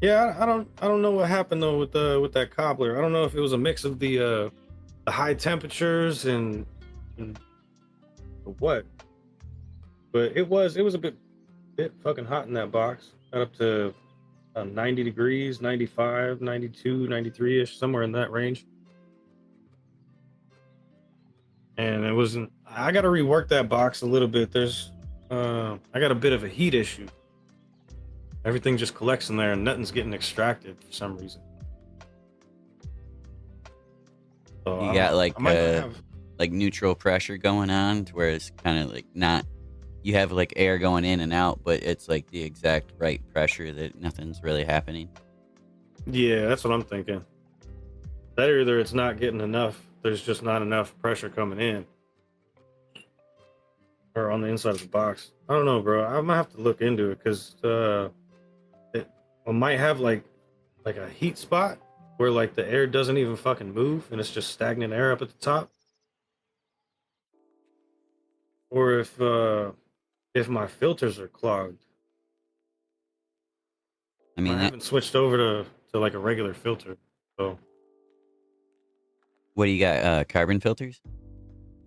Yeah, I don't know what happened though with that cobbler. I don't know if it was a mix of the high temperatures and what, but it was a bit fucking hot in that box. Got up to 90 degrees, 95, 92, 93-ish, somewhere in that range. And it wasn't I got to rework that box a little bit. I got a bit of a heat issue. Everything just collects in there and nothing's getting extracted for some reason. So You got I might not have. like neutral pressure going on to where it's kind of like not, you have like air going in and out, but it's like the exact right pressure that nothing's really happening. Yeah, that's what I'm thinking. That either it's not getting enough, there's just not enough pressure coming in or on the inside of the box. I don't know, bro. I might have to look into it because it I might have like a heat spot where like the air doesn't even fucking move and it's just stagnant air up at the top. Or if my filters are clogged. I mean, I that, haven't switched over to like a regular filter. So what do you got? Carbon filters?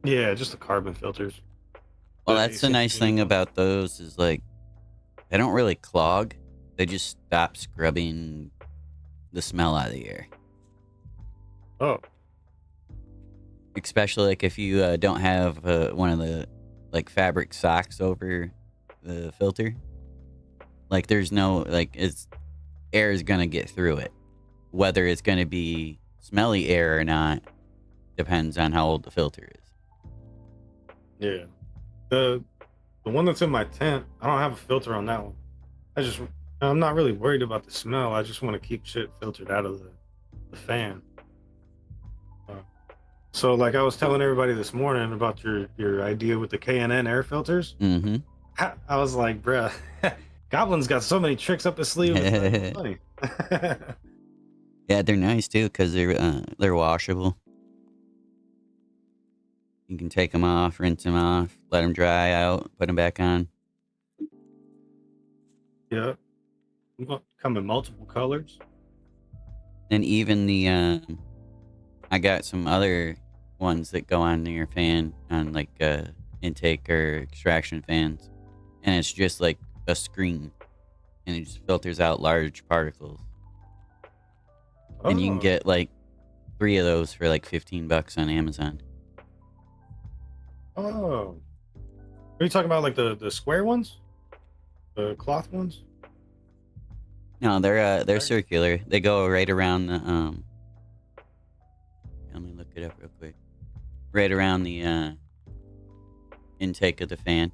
yeah, just the carbon filters. Well, The that's the AC nice thing about those is like they don't really clog. They just stop scrubbing the smell out of the air. Oh, Especially like if you don't have one of the like fabric socks over the filter. Like there's no like it's air is gonna get through it. Whether it's gonna be smelly air or not depends on how old the filter is. yeah. The the one that's in my tent, I don't have a filter on that one. I'm not really worried about the smell. I just want to keep shit filtered out of the fan. Uh, so like I was telling everybody this morning about your idea with the K&N air filters. Mm-hmm. I was like, bruh, Goblin's got so many tricks up his sleeve. It's not even funny. Yeah, they're nice too because they're washable. You can take them off, rinse them off, let them dry out, put them back on. Yeah, come in multiple colors. And even I got some other ones that go on your fan on like intake or extraction fans, and it's just like a screen, and it just filters out large particles. And you can Oh, get like 3 of those for like $15 on Amazon. oh. Are you talking about like the square ones, the cloth ones? No, they're Right. circular. They go right around the Let me look it up real quick. Right around the intake of the fan.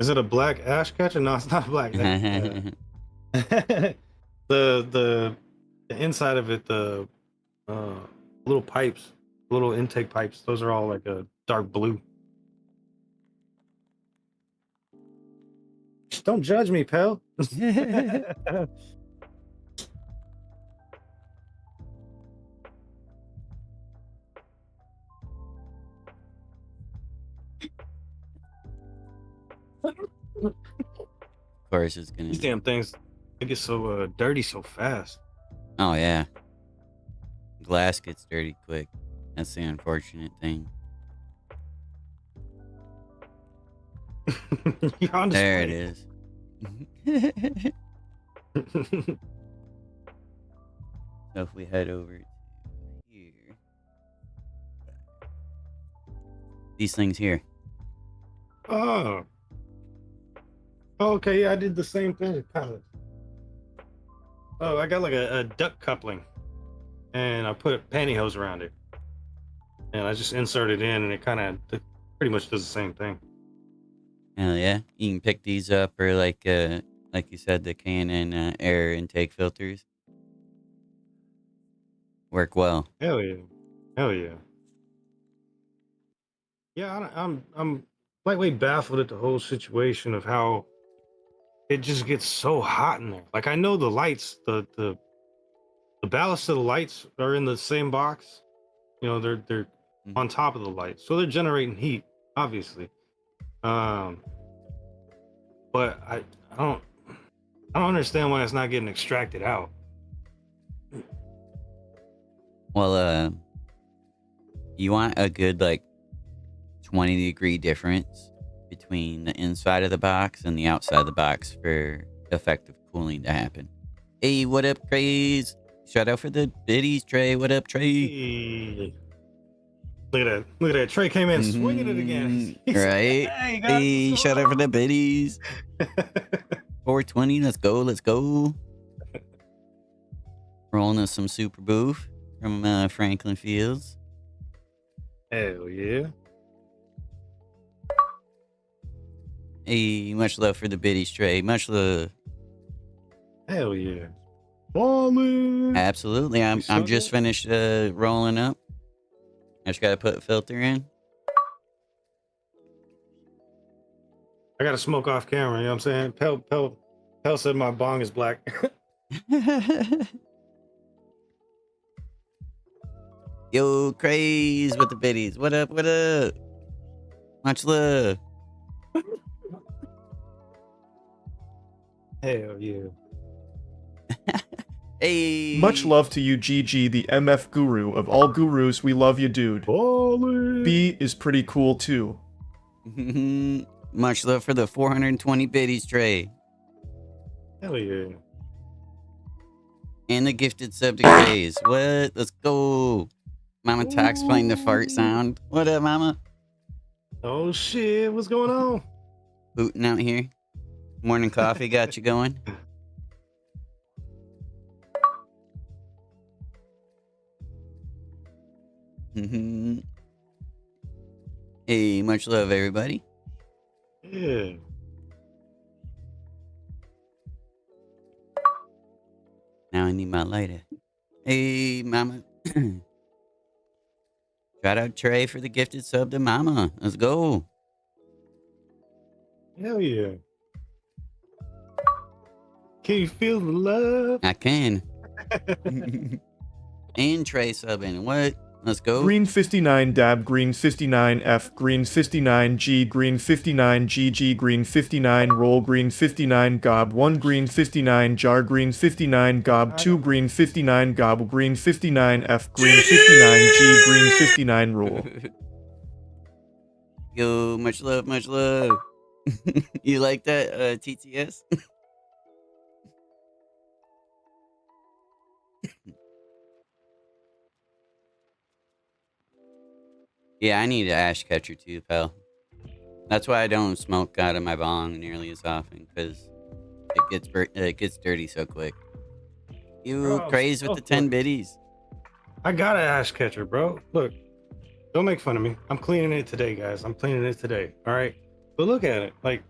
Is it a black ash catcher? No, it's not a black. The the the inside of it, the uh, little pipes, little intake pipes. Those are all like a dark blue. Just don't judge me, pal. Of course, it's gonna. These damn things, they get so dirty so fast. Oh yeah, glass gets dirty quick. That's the unfortunate thing. You're on There it display. is. So if we head over to here, these things here. Oh, okay. Yeah, I did the same thing, kind of. Oh, I got like a duct coupling, and I put pantyhose around it, and I just insert it in, and it kind of pretty much does the same thing. Hell yeah, you can pick these up, or like you said, the Canon air intake filters work well. Hell yeah, hell yeah. Yeah, I'm lightweight baffled at the whole situation of how it just gets so hot in there. Like I know the lights, the ballast of the lights are in the same box. You know, they're Mhm. on top of the light, so they're generating heat, obviously. Um, but I don't understand why it's not getting extracted out. Well, you want a good like 20-degree difference between the inside of the box and the outside of the box for effective cooling to happen. Hey, what up, Craze? Shout out for the biddies, Trey. What up, Trey? Hey, look at that! Look at that! Trey came in swinging it again. He said, Right? "Hey guys, what's Hey, going shout out for the biddies. on?" 420, let's go, let's go. Rolling us some super boof from Franklin Fields. Hell yeah! Hey, much love for the biddies, Trey. Much love. Hell yeah! Ballin'. Absolutely. You I'm smoking just it? finished rolling up. I just gotta put a filter in. I got to smoke off camera. You know what I'm saying? Pel said my bong is black. Yo, Craze with the biddies. What up? What up? Much love. Hell yeah! Hey. Much love to you, GG, the MF guru of all gurus. We love you, dude. Ballin'. B is pretty cool too. Much love for the 420 biddies, Trey. Hell yeah! And the gifted sub to Craze. What? Let's go. Mama Talk's playing the fart sound. What up, Mama? Oh shit! What's going on? Booting out here. Morning coffee got you going. Hey, much love, everybody. Yeah. Now I need my lighter. Hey, Mama. Shout out Trey for the gifted sub to Mama. Let's go. Hell yeah! Can you feel the love? I can. And Trey subbing. What? Let's go. Green 59 Dab, Green 59 F, Green 59 G, Green 59 GG, Green 59 Roll, Green 59 Gob, 1 Green 59 Jar, Green 59 Gob, 2 Green 59 Gob, Green 59 F, Green 59 G, Green 59 Roll. Yo, much love, much love. You like that, TTS? Yeah, I need an ash catcher too, pal. That's why I don't smoke out of my bong nearly as often, because it gets dirty so quick. You Bro, crazed with the 10 biddies. I got an ash catcher, bro. Look, don't make fun of me. I'm cleaning it today, guys. I'm cleaning it today. All right. But look at it. Like,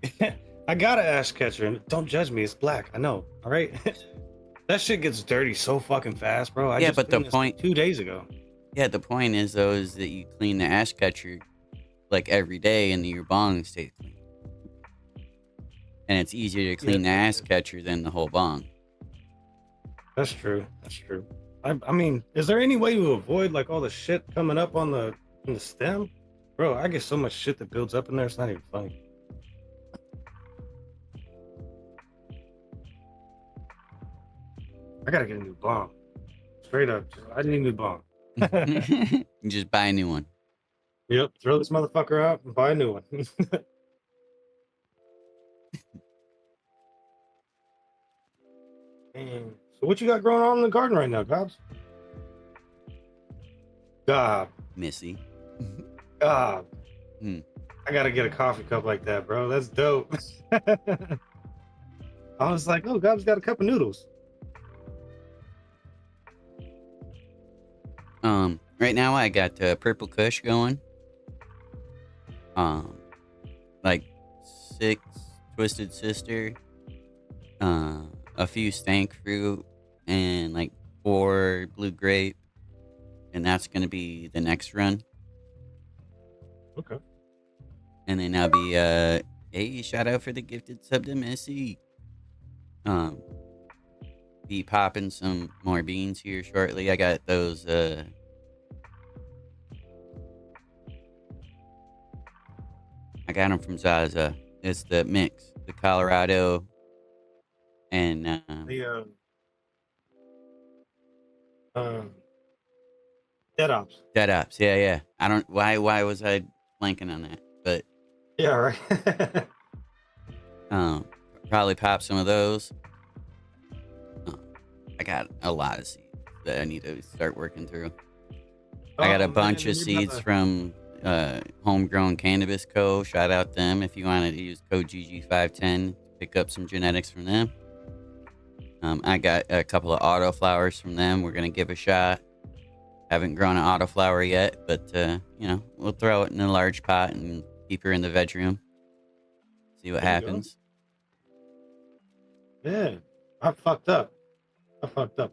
I got an ash catcher, and don't judge me. It's black. I know. All right. That shit gets dirty so fucking fast, bro. I Yeah, just but the cleaned this point- 2 days ago. Yeah, the point is though is that you clean the ash catcher like every day, and your bong stays clean. And it's easier to clean the ash catcher than the whole bong. That's true. That's true. I mean, is there any way to avoid like all the shit coming up on the stem? Bro, I get so much shit that builds up in there, it's not even funny. I gotta get a new bomb. Straight up. I need a new bomb. You just buy a new one. Yep, throw this motherfucker out and buy a new one. Man, so what you got growing on in the garden right now, Gobs? Gob. Missy. Gob. Hmm. I gotta get a coffee cup like that, bro. That's dope. I was like, oh, Gob's got a cup of noodles. Right now I got Purple Kush going. Like 6 Twisted Sister, a few stank fruit, and like 4 blue grape, and that's gonna be the next run. Okay. And then I'll be hey, shout out for the gifted sub to Missy. Be popping some more beans here shortly. I got those I got them from Zaza. It's the mix, the Colorado and The uh, dead ops. Dead Ops. Yeah, yeah. I don't why was I blanking on that? But Yeah, right. um, probably pop some of those. I got a lot of seeds that I need to start working through. I got Oh a bunch man, of and you're about seeds to. from Homegrown Cannabis Co. Shout out them if you wanted to use code GG510 to pick up some genetics from them. I got a couple of autoflowers from them. We're gonna give a shot. Haven't grown an autoflower yet, but we'll throw it in a large pot and keep her in the veg room. See what There you go. happens. Yeah, I fucked up.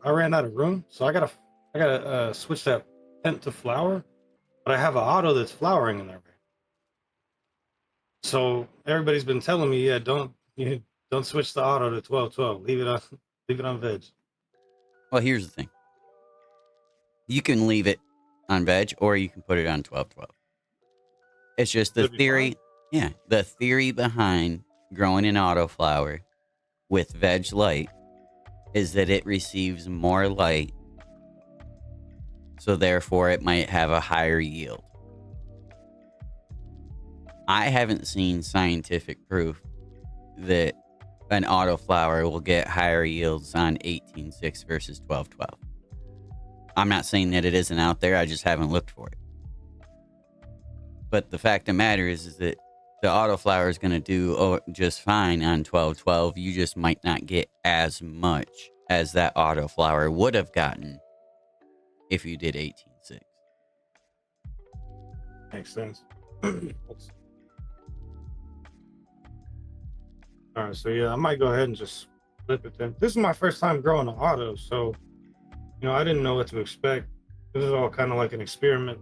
I ran out of room, so I gotta switch that tent to flower. But I have an auto that's flowering in there. So everybody's been telling me, yeah, don't switch the auto to 12-12. Leave it on leave it on veg. Well, here's the thing. You can leave it on veg or you can put it on 12-12. It's just the It'll be fine. theory. Yeah, the theory behind growing an autoflower with veg light is that it receives more light, so therefore it might have a higher yield. I haven't seen scientific proof that an autoflower will get higher yields on 18-6 versus 12-12. I'm not saying that it isn't out there, I just haven't looked for it. But the fact of the matter is that the autoflower is going to do just fine on 12-12. You just might not get as much as that autoflower would have gotten if you did 18-6. Makes sense. All right, so yeah, I might go ahead and just flip it then. This is my first time growing an auto, so I didn't know what to expect. This is all kind of like an experiment,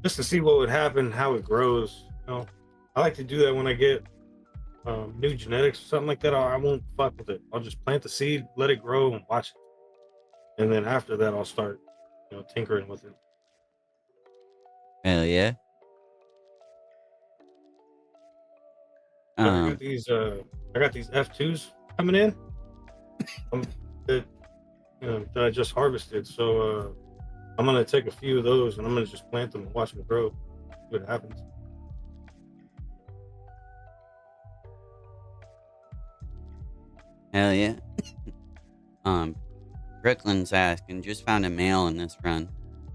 just to see what would happen, how it grows. I like to do that when I get new genetics or something like that. I won't fuck with it. I'll just plant the seed, let it grow, and watch it. And then after that, I'll start, tinkering with it. Hell yeah. But I got these F2s coming in. That that I just harvested. So I'm gonna take a few of those and I'm gonna just plant them and watch them grow. See what happens. Hell yeah. Brooklyn's asking, just found a male in this run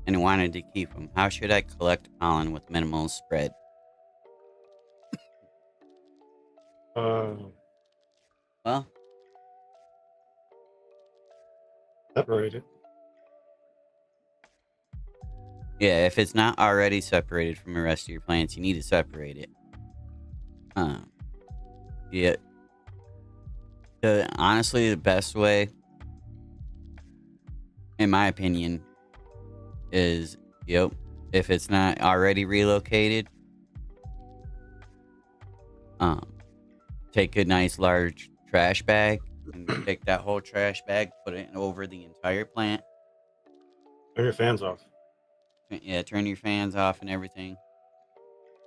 and wanted to keep him. How should I collect pollen with minimal spread? Uh, Well, Separated. yeah, if it's not already separated from the rest of your plants, you need to separate it. Yeah. Honestly, the best way, in my opinion, is, if it's not already relocated, take a nice large trash bag and take that whole trash bag, put it over the entire plant. Turn your fans off. Yeah, turn your fans off and everything.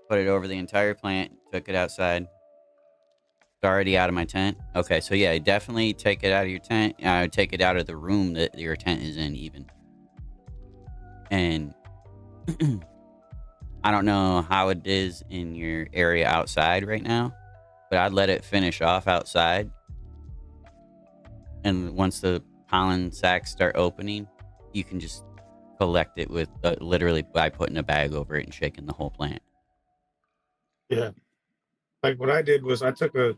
Put it over the entire plant. Took it outside. It's already out of my tent. Okay, so yeah, definitely take it out of your tent. Take it out of the room that your tent is in, even. And I don't know how it is in your area outside right now, but I'd let it finish off outside. And once the pollen sacs start opening, you can just collect it with literally by putting a bag over it and shaking the whole plant. Yeah. Like what I did was I took a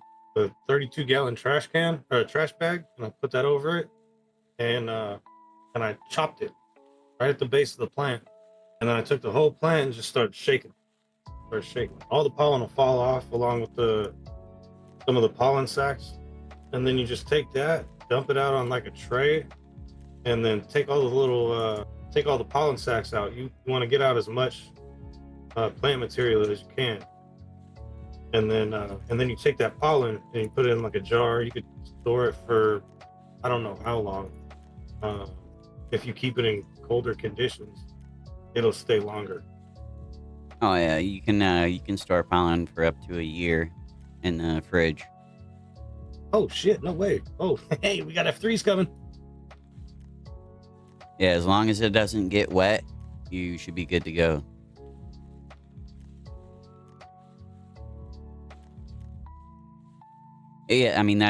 32-gallon trash can or a trash bag and I put that over it and I chopped it right at the base of the plant. And then I took the whole plant and just started shaking. All the pollen will fall off along with some of the pollen sacs. And then you just take that, dump it out on like a tray, and then take all the pollen sacs out. You want to get out as much plant material as you can. And then you take that pollen and you put it in like a jar. You could store it for I don't know how long. If you keep it in colder conditions, it'll stay longer. Oh yeah, you can store pollen for up to a year in the fridge. Oh shit! No way. Oh, hey, we got F3s coming. Yeah, as long as it doesn't get wet, you should be good to go. Yeah, I mean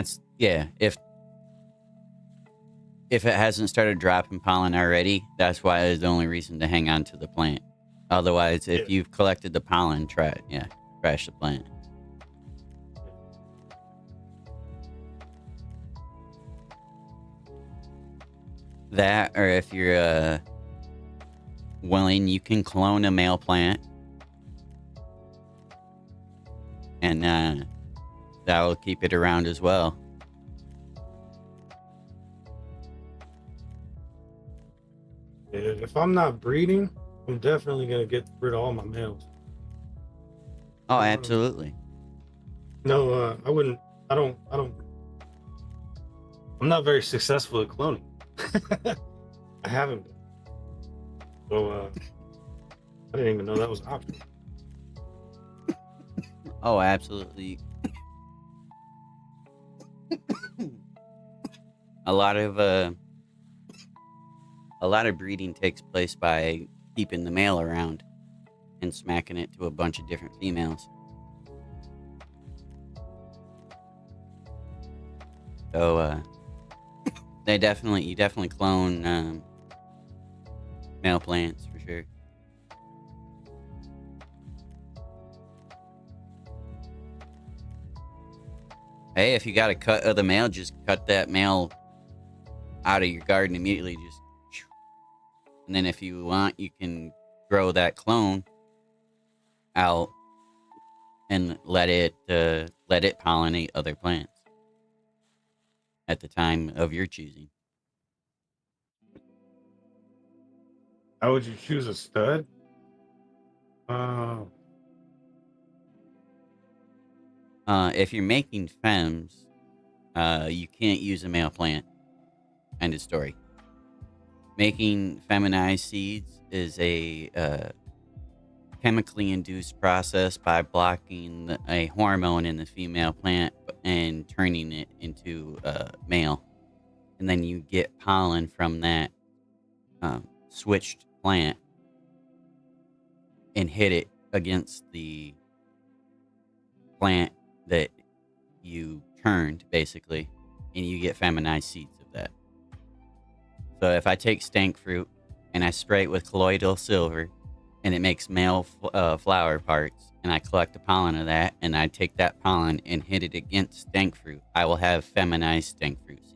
if it hasn't started dropping pollen already, that's why it's the only reason to hang on to the plant. Otherwise, Yeah. if you've collected the pollen, trash the plant. That, or if you're willing, you can clone a male plant, and that will keep it around as well. Yeah, if I'm not breeding, I'm definitely gonna get rid of all my males. Oh, absolutely. No, I wouldn't. I don't. I'm not very successful at cloning. I haven't been. So I didn't even know that was an option. Oh, absolutely. a lot of breeding takes place by keeping the male around and smacking it to a bunch of different females. So you definitely clone male plants for sure. Hey, if you got a cut of the male, just cut that male out of your garden immediately. And then if you want, you can grow that clone out and let it pollinate other plants at the time of your choosing. How would you choose a stud? If you're making femmes, you can't use a male plant. End of story. Making feminized seeds is a chemically induced process by blocking a hormone in the female plant and turning it into male. And then you get pollen from that switched plant and hit it against the plant that you turned, basically, and you get feminized seeds of that. So if I take stank fruit and I spray it with colloidal silver and it makes male flower parts, and I collect the pollen of that and I take that pollen and hit it against stank fruit, I will have feminized stank fruit seeds.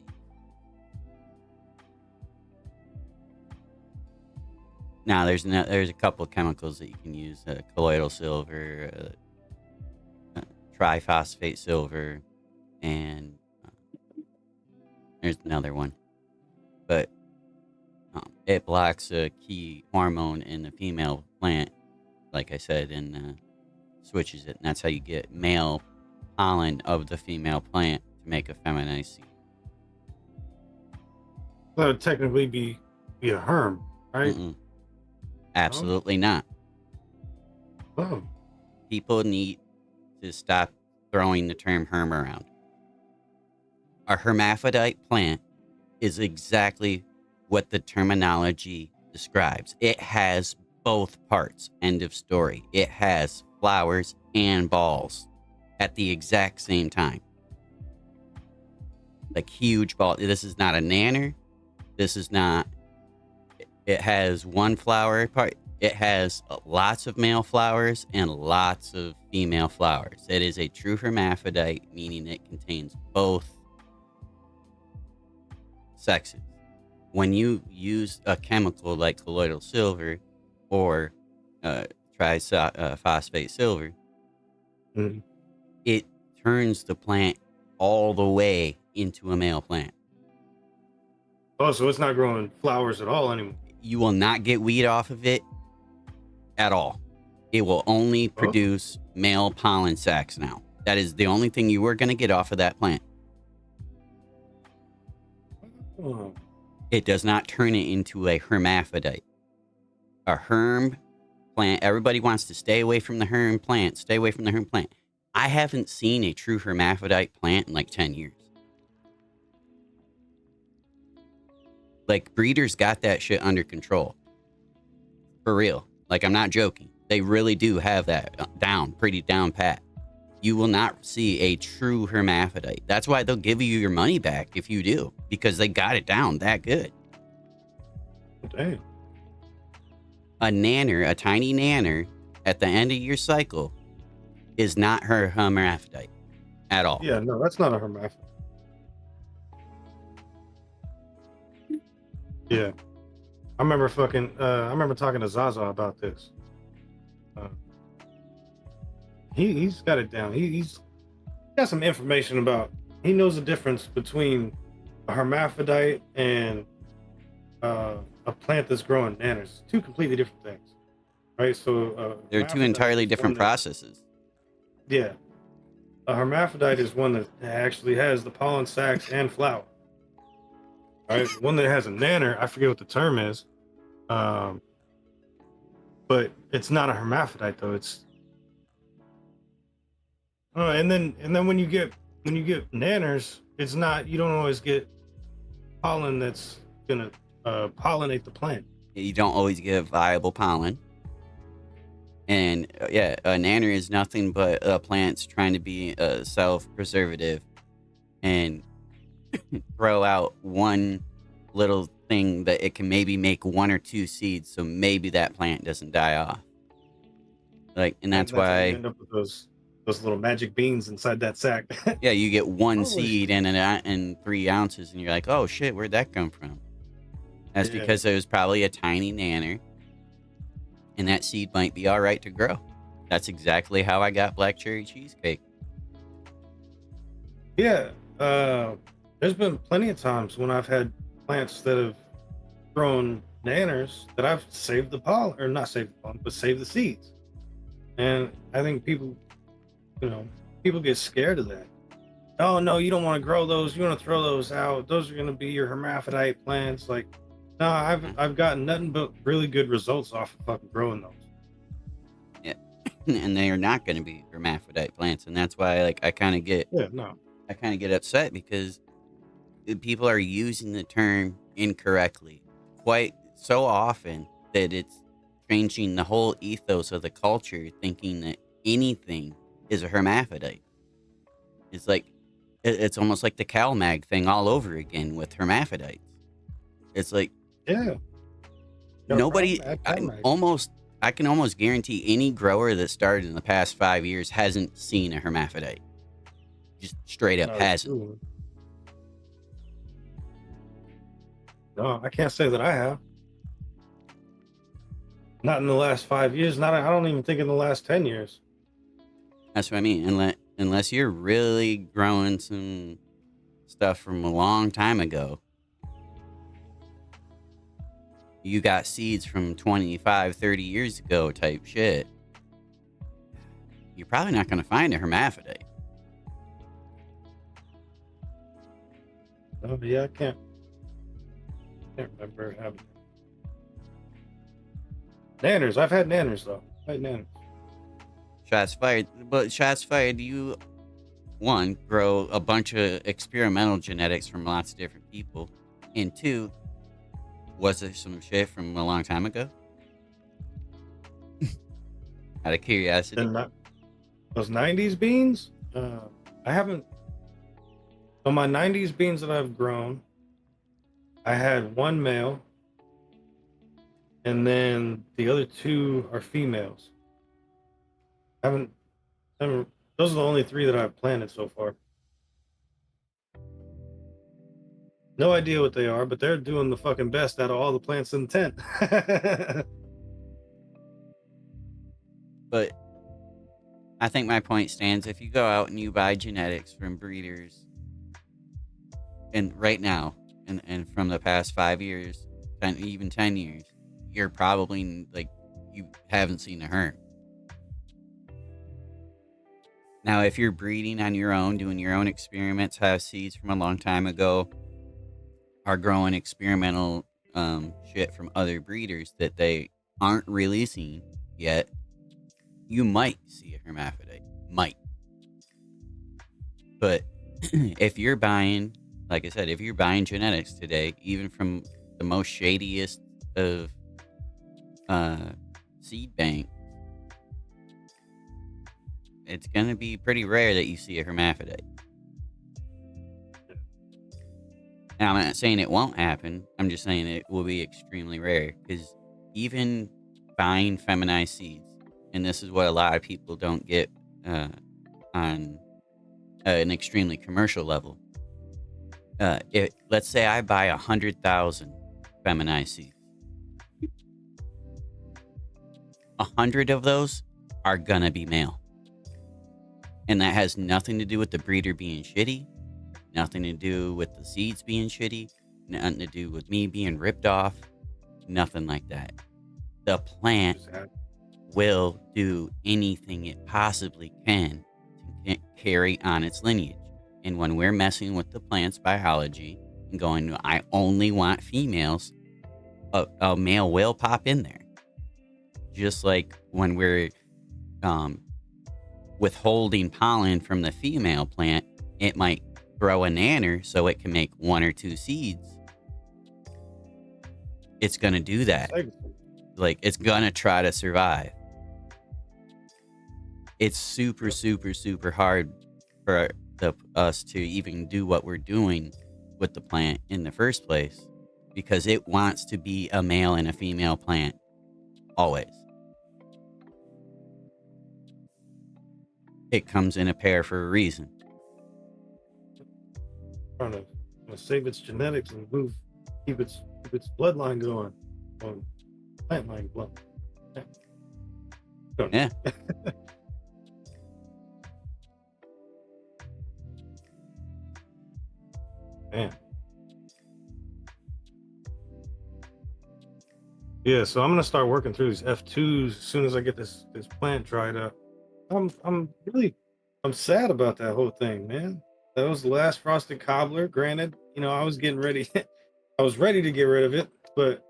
Now, there's a couple of chemicals that you can use: colloidal silver, triphosphate silver, and there's another one. But it blocks a key hormone in the female plant, like I said, and switches it. And that's how you get male pollen of the female plant to make a feminized seed. That would technically be a herm, right? Mm-mm. Absolutely not. Oh. People need to stop throwing the term herm around. A hermaphrodite plant is exactly what the terminology describes. It has both parts. End of story. It has flowers and balls at the exact same time. Like huge ball. This is not a nanner. This is not. It has one flower part. It has lots of male flowers and lots of female flowers. It is a true hermaphrodite, meaning it contains both sexes. When you use a chemical like colloidal silver or triphosphate silver, it turns the plant all the way into a male plant. Oh, so it's not growing flowers at all anymore. You will not get weed off of it at all. It will only produce male pollen sacs now. That is the only thing you are going to get off of that plant. It does not turn it into a hermaphrodite. A herm plant. Everybody wants to stay away from the herm plant, stay away from the herm plant. I haven't seen a true hermaphrodite plant in like 10 years. Like, breeders got that shit under control. For real. Like, I'm not joking. They really do have that down, pretty down pat. You will not see a true hermaphrodite. That's why they'll give you your money back if you do, because they got it down that good. Damn. A nanner, a tiny nanner, at the end of your cycle is not her hermaphrodite at all. Yeah, no, that's not a hermaphrodite. Yeah. I remember talking to Zaza about this. He's got it down. He's got some information about, he knows the difference between a hermaphrodite and a plant that's growing nanners. Two completely different things, right? So They're two entirely different processes. Yeah. A hermaphrodite is one that actually has the pollen sacs and flower. Right? One that has a nanner, I forget what the term is. But it's not a hermaphrodite though. It's and then when you get nanners, it's not, you don't always get pollen that's gonna pollinate the plant. You don't always get viable pollen. And yeah, a nanner is nothing but plants trying to be self-preservative and throw out one little thing that it can maybe make one or two seeds, so maybe that plant doesn't die off. Like, and that's how you why end up with those little magic beans inside that sack. yeah, you get one Holy seed and 3 ounces, and you're like, oh shit, where'd that come from? That's because it was probably a tiny nanner, and that seed might be all right to grow. That's exactly how I got black cherry cheesecake. Yeah, there's been plenty of times when I've had plants that have grown nanners that I've saved the pollen, or not saved the pollen, but saved the seeds. And I think people get scared of that. Oh no, you don't want to grow those. You want to throw those out. Those are going to be your hermaphrodite plants. Like, no, I've gotten nothing but really good results off of fucking growing those. Yeah, and they are not going to be hermaphrodite plants, and that's why, like, I kind of get upset because people are using the term incorrectly quite so often that it's changing the whole ethos of the culture, thinking that anything is a hermaphrodite. It's like, it's almost like the CalMag thing all over again with hermaphrodites. It's like, yeah, nobody, I can almost guarantee any grower that started in the past 5 years hasn't seen a hermaphrodite. Just straight up hasn't. True. No, I can't say that I have. Not in the last 5 years. I don't even think in the last 10 years. That's what I mean. Unless you're really growing some stuff from a long time ago. You got seeds from 25, 30 years ago type shit. You're probably not going to find a hermaphrodite. Oh, yeah, I can't remember having nanners. I've had nanners though. I've had nanners. Shots fired. But shots fired, you, one, grow a bunch of experimental genetics from lots of different people. And two, was there some shit from a long time ago? Out of curiosity. And those 90s beans, I haven't. So my 90s beans that I've grown, I had one male, and then the other 2 are females. I haven't. Those are the only 3 that I've planted so far. No idea what they are, but they're doing the fucking best out of all the plants in the tent. But I think my point stands. If you go out and you buy genetics from breeders, and right now, and from the past 5 years, even 10 years, you're probably, like, you haven't seen a herm. Now, if you're breeding on your own, doing your own experiments, have seeds from a long time ago, are growing experimental shit from other breeders that they aren't releasing yet, you might see a hermaphrodite. Might. But if you're buying, like I said, if you're buying genetics today, even from the most shadiest of seed bank, it's going to be pretty rare that you see a hermaphrodite. And I'm not saying it won't happen. I'm just saying it will be extremely rare, because even buying feminized seeds, and this is what a lot of people don't get on an extremely commercial level. Let's say I buy 100,000 feminized seeds. 100 of those are gonna be male. And that has nothing to do with the breeder being shitty, nothing to do with the seeds being shitty, nothing to do with me being ripped off, nothing like that. The plant will do anything it possibly can to carry on its lineage. And when we're messing with the plant's biology and going, I only want females, a male will pop in there. Just like when we're withholding pollen from the female plant, it might throw a nanner so it can make 1 or 2 seeds. It's going to do that. Like, it's going to try to survive. It's super, super, super hard for us to even do what we're doing with the plant in the first place, because it wants to be a male and a female plant always. It comes in a pair for a reason. Trying to save its genetics and keep its bloodline going. Plant line blood. Yeah. Man. Yeah, so I'm gonna start working through these F2s as soon as I get this plant dried up. I'm sad about that whole thing, man. That was the last frosted cobbler. Granted, I was getting ready. I was ready to get rid of it, but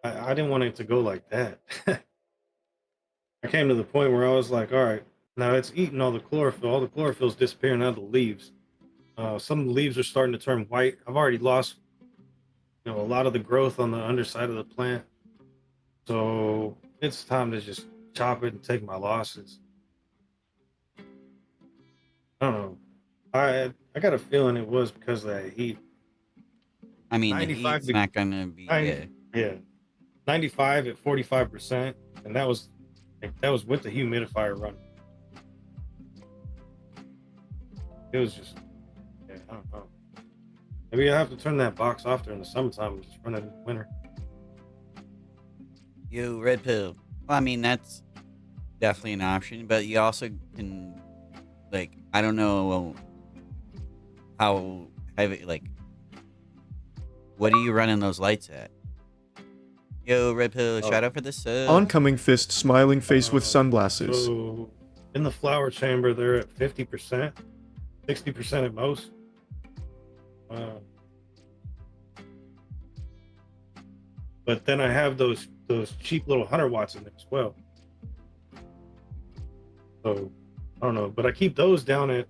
I didn't want it to go like that. I came to the point where I was like, all right, now it's eating all the chlorophyll. All the chlorophyll's disappearing out of the leaves. Some of the leaves are starting to turn white. I've already lost, a lot of the growth on the underside of the plant. So it's time to just chop it and take my losses. I don't know. I got a feeling it was because of that heat. I mean, the heat's not gonna be. Yeah, 95 at 45%, and that was with the humidifier running. It was just, I don't know. Maybe I have to turn that box off during the summertime and just run it in the winter. Yo, red pill. Well, I mean, that's definitely an option, but you also can, like, I don't know how heavy, like, what are you running those lights at? Yo, red pill, shout out for this. Oncoming fist, smiling face with sunglasses. So in the flower chamber, they're at 50%, 60% at most. But then I have those cheap little 100 watts in there as well. So I don't know, but I keep those down at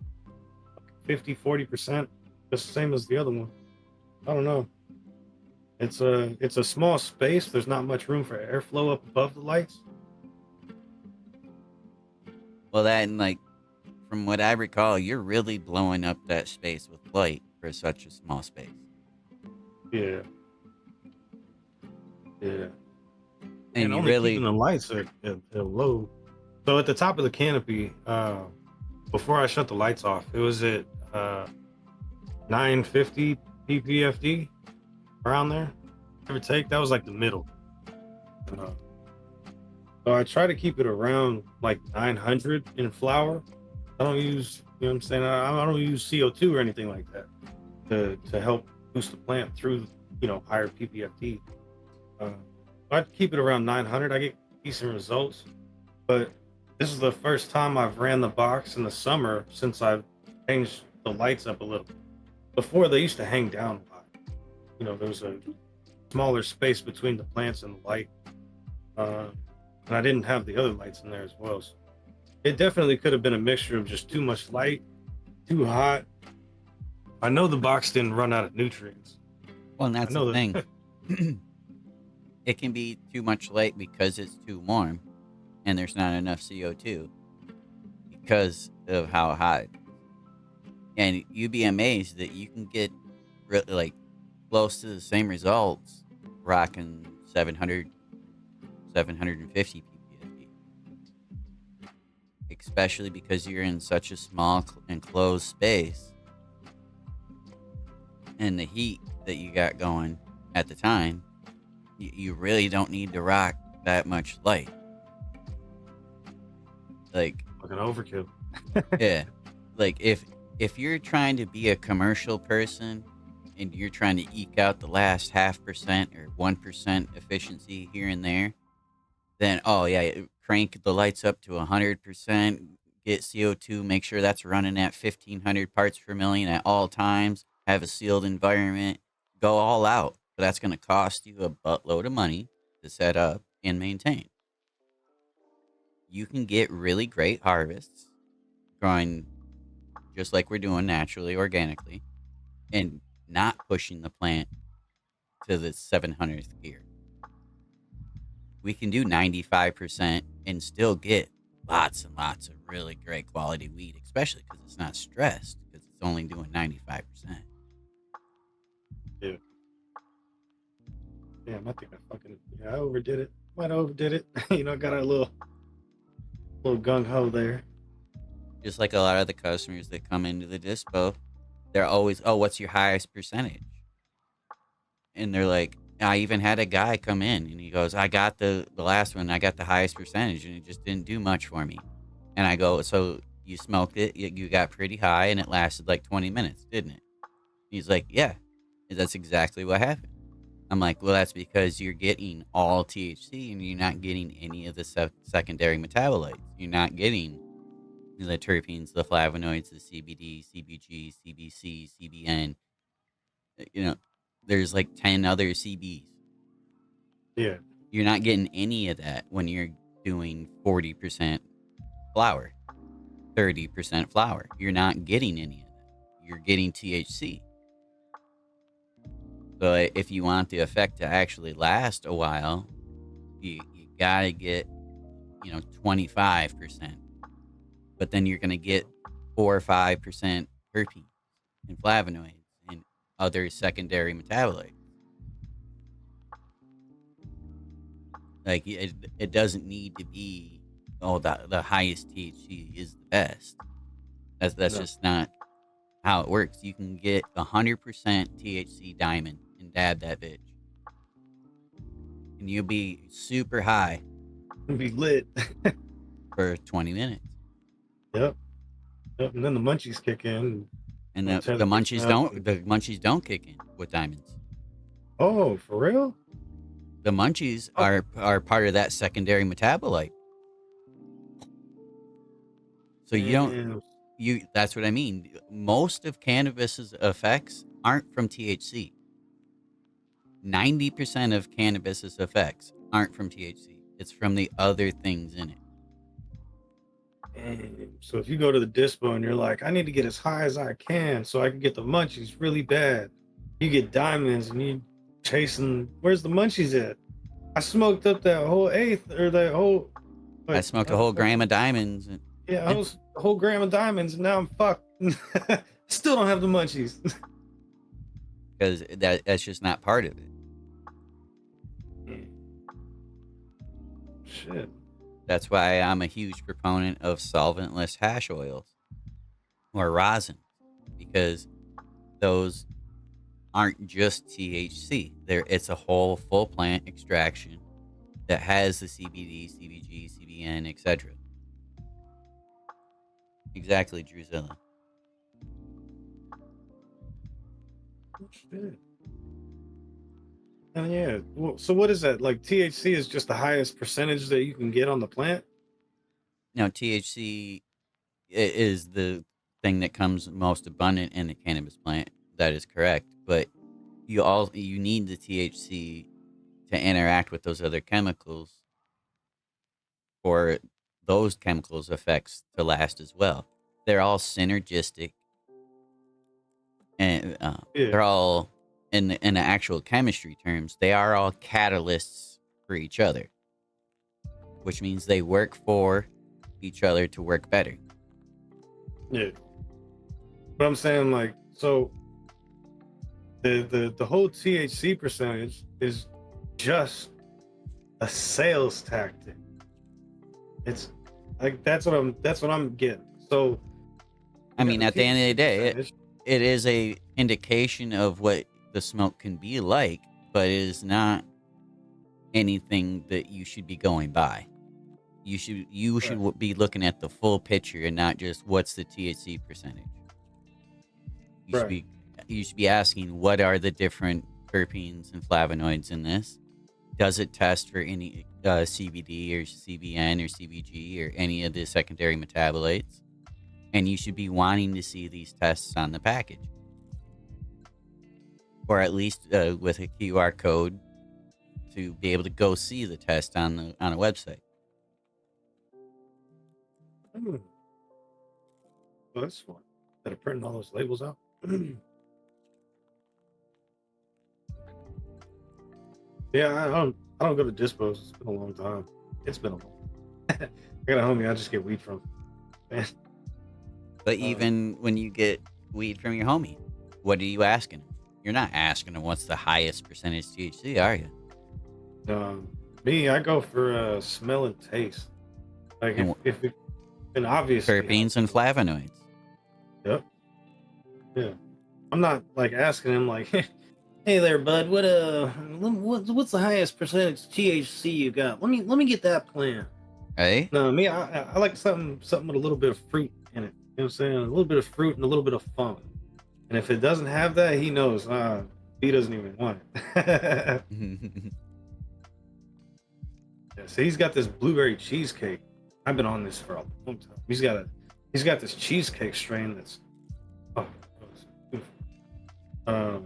50-40%, just the same as the other one. I don't know. It's a small space. There's not much room for airflow up above the lights. Well, that, and like, from what I recall, you're really blowing up that space with light for such a small space. Yeah. Yeah. And you only really keeping the lights at low. So at the top of the canopy, before I shut the lights off, it was at 950 ppfd, around there, give or take. That was like the middle. So I try to keep it around like 900 in flower. I don't use, what I'm saying, I don't use CO2 or anything like that to help boost the plant through, higher ppfd. I keep it around 900. I get decent results, but this is the first time I've ran the box in the summer since I've changed the lights up a little. Before, they used to hang down a lot. There was a smaller space between the plants and the light. and I didn't have the other lights in there as well. So it definitely could have been a mixture of just too much light, too hot. I know the box didn't run out of nutrients. Well, and I that's the know thing. that. It can be too much light because it's too warm and there's not enough CO2 because of how hot. And you'd be amazed that you can get like close to the same results rocking 700, 750 ppfd, especially because you're in such a small enclosed space, and the heat that you got going at the time, you really don't need to rock that much light. Like, Fucking overkill. yeah, like if you're trying to be a commercial person and you're trying to eke out the last 0.5% or 1% efficiency here and there, then oh yeah, crank the lights up to 100%, get CO2, make sure that's running at 1,500 parts per million at all times, have a sealed environment, go all out. But that's going to cost you a buttload of money to set up and maintain. You can get really great harvests growing just like we're doing naturally, organically, and not pushing the plant to the 700th gear. We can do 95% and still get lots and lots of really great quality weed, especially because it's not stressed, because it's only doing 95%. Yeah. Damn, I think I overdid it. Might have overdid it. I got a little gung ho there. Just like a lot of the customers that come into the dispo, they're always, oh, what's your highest percentage? And they're like, I even had a guy come in and he goes, I got the last one, I got the highest percentage and it just didn't do much for me. And I go, so you smoked it, you got pretty high and it lasted like 20 minutes, didn't it? He's like, yeah, that's exactly what happened. I'm like, well, that's because you're getting all THC and you're not getting any of the secondary metabolites. You're not getting the terpenes, the flavonoids, the CBD, CBG, CBC, CBN. You know, there's like 10 other CBs. Yeah. You're not getting any of that when you're doing 40% flower, 30% flower. You're not getting any of that. You're getting THC. So if you want the effect to actually last a while, you gotta get 25%. But then you're gonna get 4 or 5% terpenes and flavonoids and other secondary metabolites. Like it doesn't need to be the highest THC is the best. That's No. just not how it works. You can get 100% THC diamond and dab that bitch, and you'll be super high Be lit. for 20 minutes. Yep. Yep. And then the munchies kick in. And I'll the, tear the person munchies up. don't kick in with diamonds. Oh, for real? The munchies Oh. are part of that secondary metabolite. So Damn. that's what I mean. Most of cannabis's effects aren't from THC. 90% of cannabis's effects aren't from THC. It's from the other things in it. Damn. So if you go to the dispo and you're like, I need to get as high as I can so I can get the munchies really bad. You get diamonds and you chasing. Where's the munchies at? I smoked up that whole eighth or that whole. I smoked a whole gram of diamonds. Yeah, a whole gram of diamonds, and now I'm fucked. Still don't have the munchies. Because that's just not part of it. Shit. That's why I'm a huge proponent of solventless hash oils or rosin, because those aren't just THC. It's a whole full plant extraction that has the CBD, CBG, CBN, etc. Exactly, Druzilla. Shit. And yeah. Well, so what is that? Like THC is just the highest percentage that you can get on the plant? Now, THC is the thing that comes most abundant in the cannabis plant. That is correct, but you need the THC to interact with those other chemicals for those chemicals effects to last as well. They're all synergistic, and Yeah. they're all in the actual chemistry terms. They are all catalysts for each other, which means they work for each other to work better. Yeah. But I'm saying, like, so the whole THC percentage is just a sales tactic. It's like that's what I'm getting. So I mean, at the end of the day, percentage. it is a indication of what the smoke can be like, but it is not anything that you should be going by. You should Right. be looking at the full picture and not just what's the THC percentage. You should Right. be asking, what are the different terpenes and flavonoids in this? Does it test for any CBD or CBN or CBG or any of the secondary metabolites? And you should be wanting to see these tests on the package, or at least with a QR code to be able to go see the test on a website. Hmm. Well, that's fun. That are printing all those labels out. Yeah, I don't go to dispos. It's been a long time. It's been a long time. I got a homie I just get weed from. Man. But even when you get weed from your homie, what are you asking him? You're not asking him what's the highest percentage THC, are you? Me, I go for smell and taste. Like And if it, and obviously terpenes and flavonoids. Yep. Yeah. I'm not like asking him like, hey there, bud. What's the highest percentage THC you got? Let me get that plan. Right? No, me, I like something with a little bit of fruit in it. You know what I'm saying? A little bit of fruit and a little bit of funk. And if it doesn't have that, he knows. He doesn't even want it. Yeah, so he's got this blueberry cheesecake. I've been on this for a long time. He's got this cheesecake strain that's oh, it's beautiful.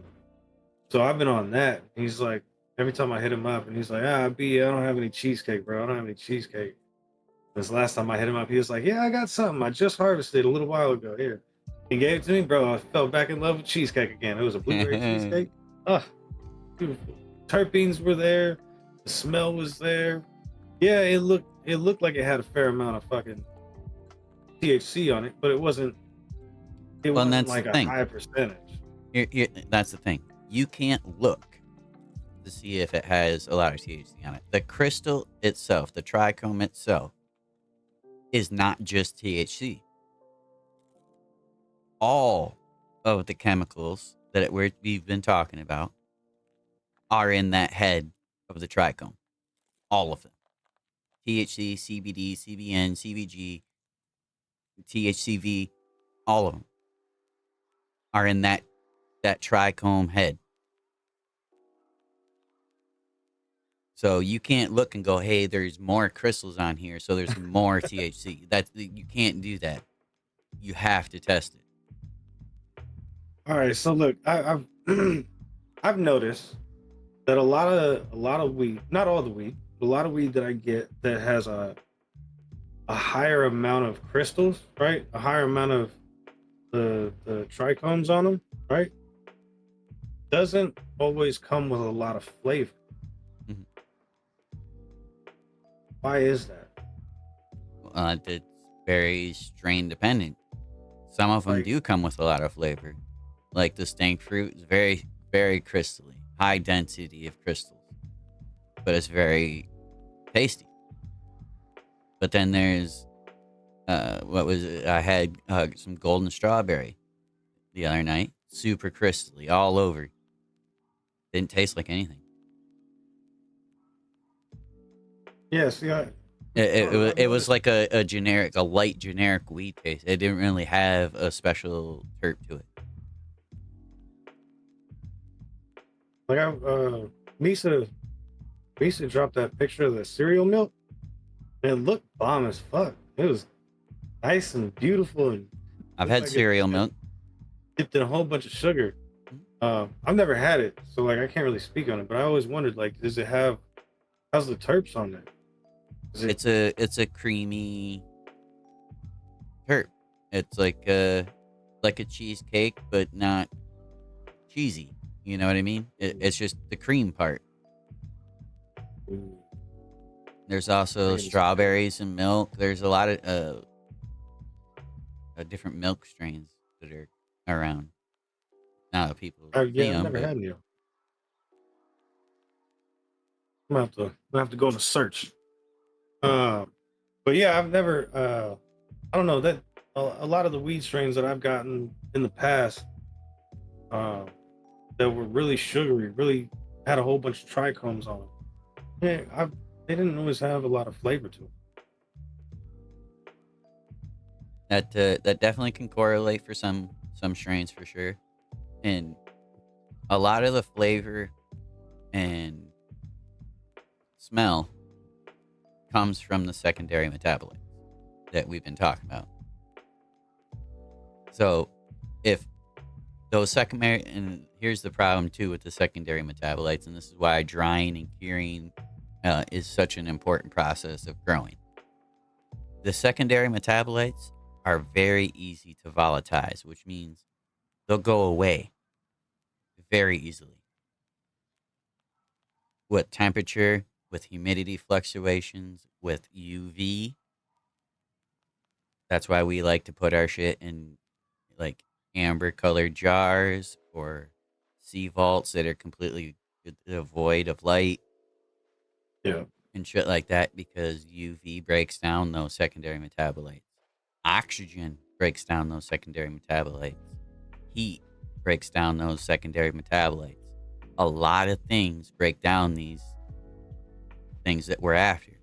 So I've been on that. He's like, every time I hit him up, and he's like, B, I don't have any cheesecake, bro. I don't have any cheesecake. This last time I hit him up, he was like, yeah, I got something. I just harvested a little while ago. Here. He gave it to me, bro. I fell back in love with cheesecake again. It was a blueberry cheesecake. Oh, beautiful. Terpenes were there. The smell was there. Yeah, it looked like it had a fair amount of fucking THC on it, but it wasn't Well, and that's like the a thing. high percentage. That's the thing. You can't look to see if it has a lot of THC on it. The crystal itself, the trichome itself, is not just THC. All of the chemicals that we've been talking about are in that head of the trichome. All of them. THC, CBD, CBN, CBG, THCV, all of them are in that trichome head. So you can't look and go, hey, there's more crystals on here, so there's more THC. You can't do that. You have to test it. All right, so look, I've I've noticed that a lot of weed, not all the weed, but a lot of weed that I get that has a higher amount of crystals, right? A higher amount of the trichomes on them, right? Doesn't always come with a lot of flavor. Mhm. Why is that? It's very strain dependent. Some of them Like, do come with a lot of flavor. Like the stank fruit is very, very crystally, high density of crystals, but it's very tasty. But then there's what was it? I had some golden strawberry the other night, super crystally, all over. Didn't taste like anything. yeah, see, I It, don't know, I've it was noticed, like a light generic weed taste. It didn't really have a special terp to it. like I Misa dropped that picture of the cereal milk, and it looked bomb as fuck. It was nice and beautiful, and I've looked had like cereal it milk. dipped in a whole bunch of sugar. I've never had it, so like I can't really speak on it, but I always wondered, like, how's the terps on there? Is it? It's a creamy herb. It's like a cheesecake, but not cheesy. You know what I mean? It's just the cream part. Ooh, There's also bringing this back. strawberries and milk. There's a lot of different milk strains that are around. Not that people see Yeah, I've them, never but had any. I'm gonna have to go on a search. But yeah, I've never. I don't know that a lot of the weed strains that I've gotten in the past, uh, that were really sugary, really had a whole bunch of trichomes on them. Yeah, they didn't always have a lot of flavor to them. that definitely can correlate for some strains for sure. And a lot of the flavor and smell comes from the secondary metabolites that we've been talking about. So if those secondary, and here's the problem too with the secondary metabolites, and this is why drying and curing is such an important process of growing. The secondary metabolites are very easy to volatilize, which means they'll go away very easily with temperature, with humidity fluctuations, with UV. That's why we like to put our shit in like amber colored jars or sea vaults that are completely devoid of light Yeah. and shit like that, because UV breaks down those secondary metabolites. Oxygen breaks down those secondary metabolites. Heat breaks down those secondary metabolites. A lot of things break down these things that we're after.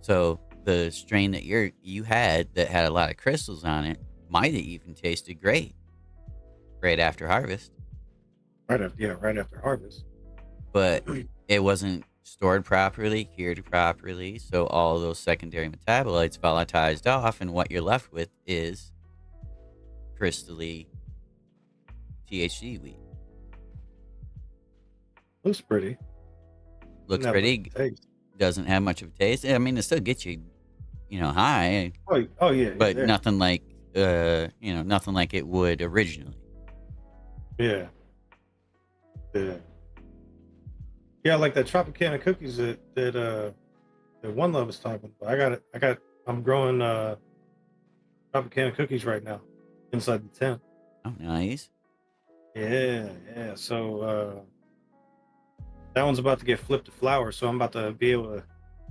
So the strain that you had that had a lot of crystals on it might have even tasted great right after harvest, Right after harvest. but it wasn't stored properly, cured properly. So all those secondary metabolites volatilized off, and what you're left with is crystally THC weed. Looks pretty. Doesn't Looks have much pretty, taste. doesn't have much of a taste. I mean, it still gets you, high, Oh yeah, but yeah, nothing like, nothing like it would originally. yeah, yeah. Yeah, like that Tropicana cookies that One Love is talking about. I'm growing Tropicana cookies right now inside the tent. Oh, nice. Yeah, yeah. So that one's about to get flipped to flower, so I'm about to be able to.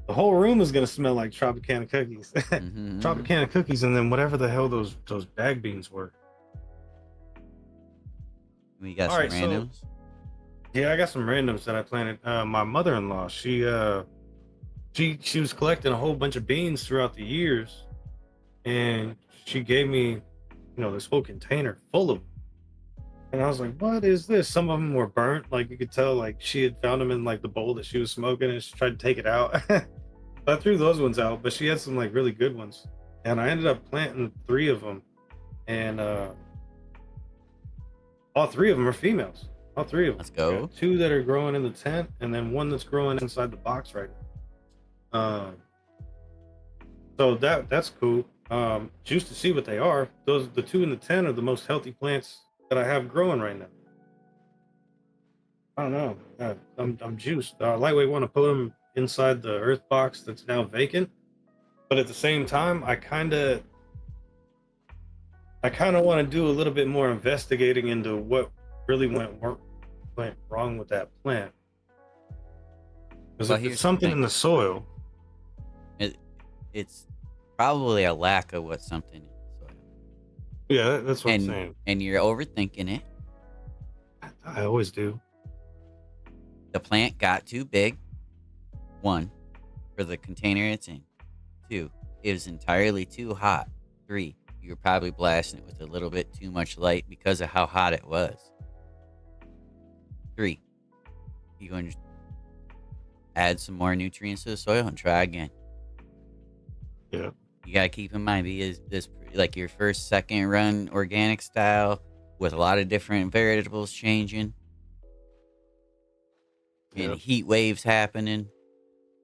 The whole room is gonna smell like Tropicana cookies, Mm-hmm. Tropicana cookies, and then whatever the hell those bag beans were. We got All some right, so randoms. yeah, I got some randoms that I planted. My mother-in-law, she was collecting a whole bunch of beans throughout the years, and she gave me, this whole container full of them. And I was like, what is this? Some of them were burnt. Like you could tell, like she had found them in like the bowl that she was smoking and she tried to take it out. I threw those ones out, but she had some like really good ones. And I ended up planting 3 of them. And all 3 of them are females. All 3 of them. Let's I go. got 2 that are growing in the tent and then one that's growing inside the box right now. So that's cool. Just to see what they are. The 2 in the tent are the most healthy plants that I have growing right now. I don't know. I'm juiced. Lightweight want to put them inside the earth box that's now vacant, but at the same time, I kind of want to do a little bit more investigating into what really went wrong with that plant. Because Well, if it's here's the something thing. in the soil, It's probably a lack of what something is. yeah, that's what I'm And saying. and you're overthinking it. I always do. The plant got too big. 1, for the container it's in. 2, it was entirely too hot. 3, you were probably blasting it with a little bit too much light because of how hot it was. 3, you're going to add some more nutrients to the soil and try again. Yeah. You got to keep in mind, because this like your first, second run organic style with a lot of different variables changing and Yeah. heat waves happening.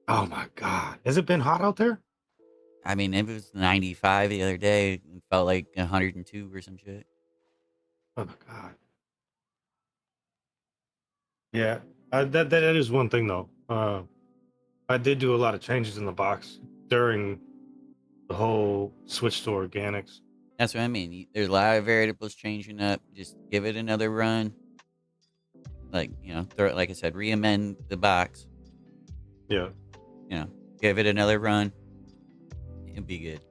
Oh my God. Has it been hot out there? I mean, it was 95 the other day. It felt like 102 or some shit. Oh my God. Yeah. That is one thing though. I did do a lot of changes in the box during the whole switch to organics. That's what I mean. There's a lot of variables changing up. Just give it another run. Like, throw it, like I said, re-amend the box. Yeah. Give it another run. It'll be good.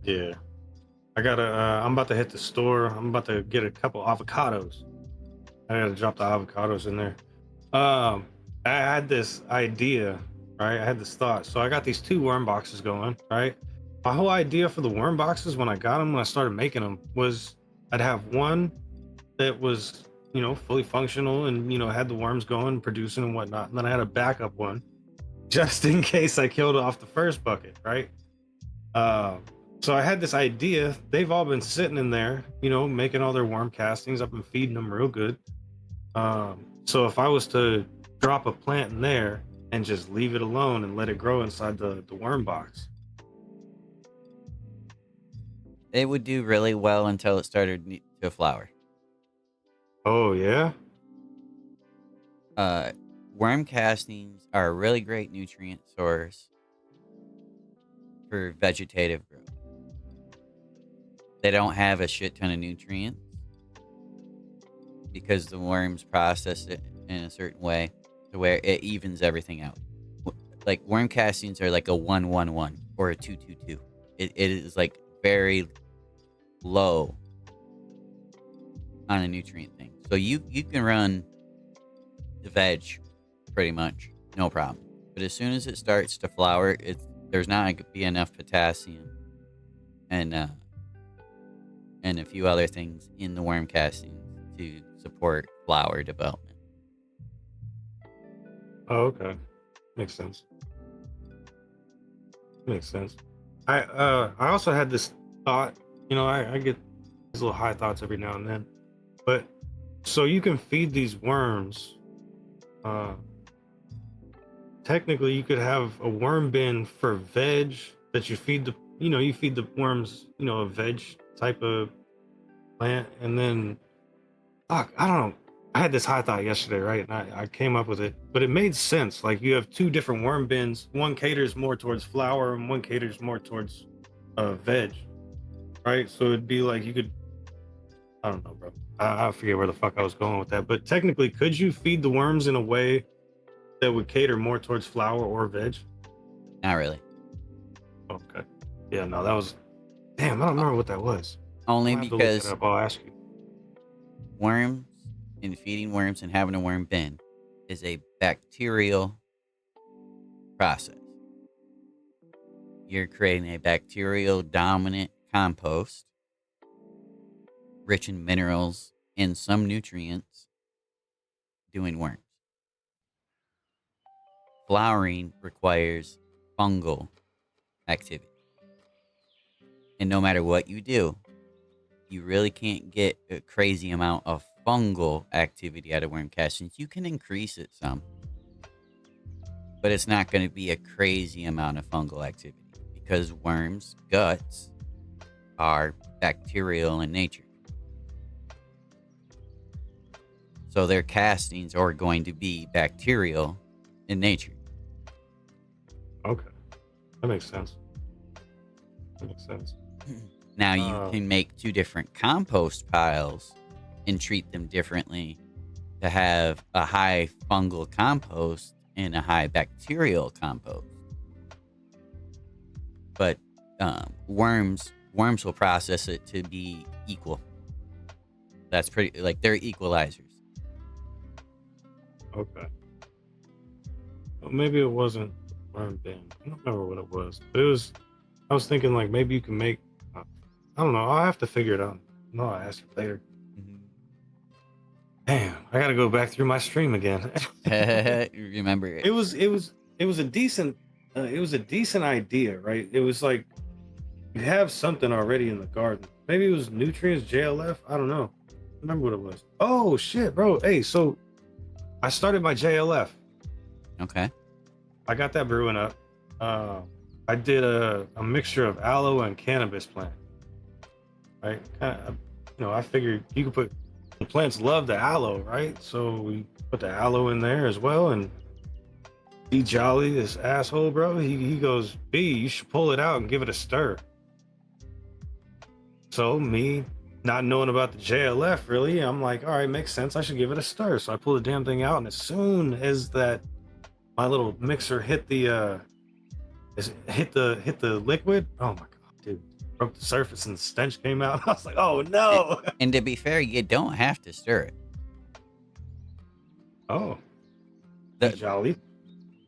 Yeah. I'm about to hit the store. I'm about to get a couple avocados. I gotta drop the avocados in there. I had this idea, right? I had this thought. So I got these two worm boxes going, right? My whole idea for the worm boxes when I got them, when I started making them, was I'd have one that was, fully functional and, had the worms going, producing and whatnot. And then I had a backup one just in case I killed off the first bucket, right? Uh, so I had this idea. They've all been sitting in there, making all their worm castings. I've been feeding them real good. So if I was to drop a plant in there and just leave it alone and let it grow inside the worm box. It would do really well until it started to flower. Oh yeah. Worm castings are a really great nutrient source for vegetative growth. They don't have a shit ton of nutrients because the worms process it in a certain way to where it evens everything out. Like worm castings are like a 1-1-1 or a 2-2-2. It is like very low on a nutrient thing. So you can run the veg pretty much no problem. But as soon as it starts to flower, there's not going to be enough potassium and a few other things in the worm castings to support flower development. Oh, okay. Makes sense. Makes sense. I also had this thought, I get these little high thoughts every now and then. But so you can feed these worms. Technically you could have a worm bin for veg that you feed you feed the worms, a veg type of plant, and then fuck, I don't know. I had this high thought yesterday, right? And I came up with it, but it made sense. Like you have two different worm bins. One caters more towards flower and one caters more towards veg, right? So it'd be like you could, I don't know, bro. I forget where the fuck I was going with that. But technically, could you feed the worms in a way that would cater more towards flower or veg? Not really. Okay. Yeah, no, that was, damn, I don't remember what that was. Only I'll have to look it because up. I'll ask you. worms and feeding worms and having a worm bin is a bacterial process. You're creating a bacterial dominant compost rich in minerals and some nutrients doing worms. Flowering requires fungal activity. And no matter what you do, you really can't get a crazy amount of fungal activity out of worm castings. You can increase it some, but it's not going to be a crazy amount of fungal activity because worms' guts are bacterial in nature. So their castings are going to be bacterial in nature. Okay. That makes sense. That makes sense. Now you can make two different compost piles and treat them differently to have a high fungal compost and a high bacterial compost. But worms will process it to be equal. That's pretty, like, they're equalizers. Okay. Well, maybe it wasn't worm bin. I don't remember what it was. But I was thinking like maybe you can make, I don't know. I'll have to figure it out. No, I'll ask you later. Mm-hmm. Damn, I gotta go back through my stream again. Remember it. It was a decent idea, right? It was like you have something already in the garden. Maybe it was nutrients, JLF. I don't know. I remember what it was. Oh shit, bro. Hey, so I started my JLF. Okay. I got that brewing up. Uh, I did a mixture of aloe and cannabis plant. Right, I figured you could put the plants love the aloe, right? So we put the aloe in there as well. And D Jolly, this asshole, bro, he goes, B, you should pull it out and give it a stir. So me not knowing about the JLF really, I'm like, all right, makes sense. I should give it a stir. So I pull the damn thing out, and as soon as that my little mixer hit the liquid, oh my god, dude, broke the surface and the stench came out. I was like, oh no. And to be fair, you don't have to stir it. Oh, D The Jolly.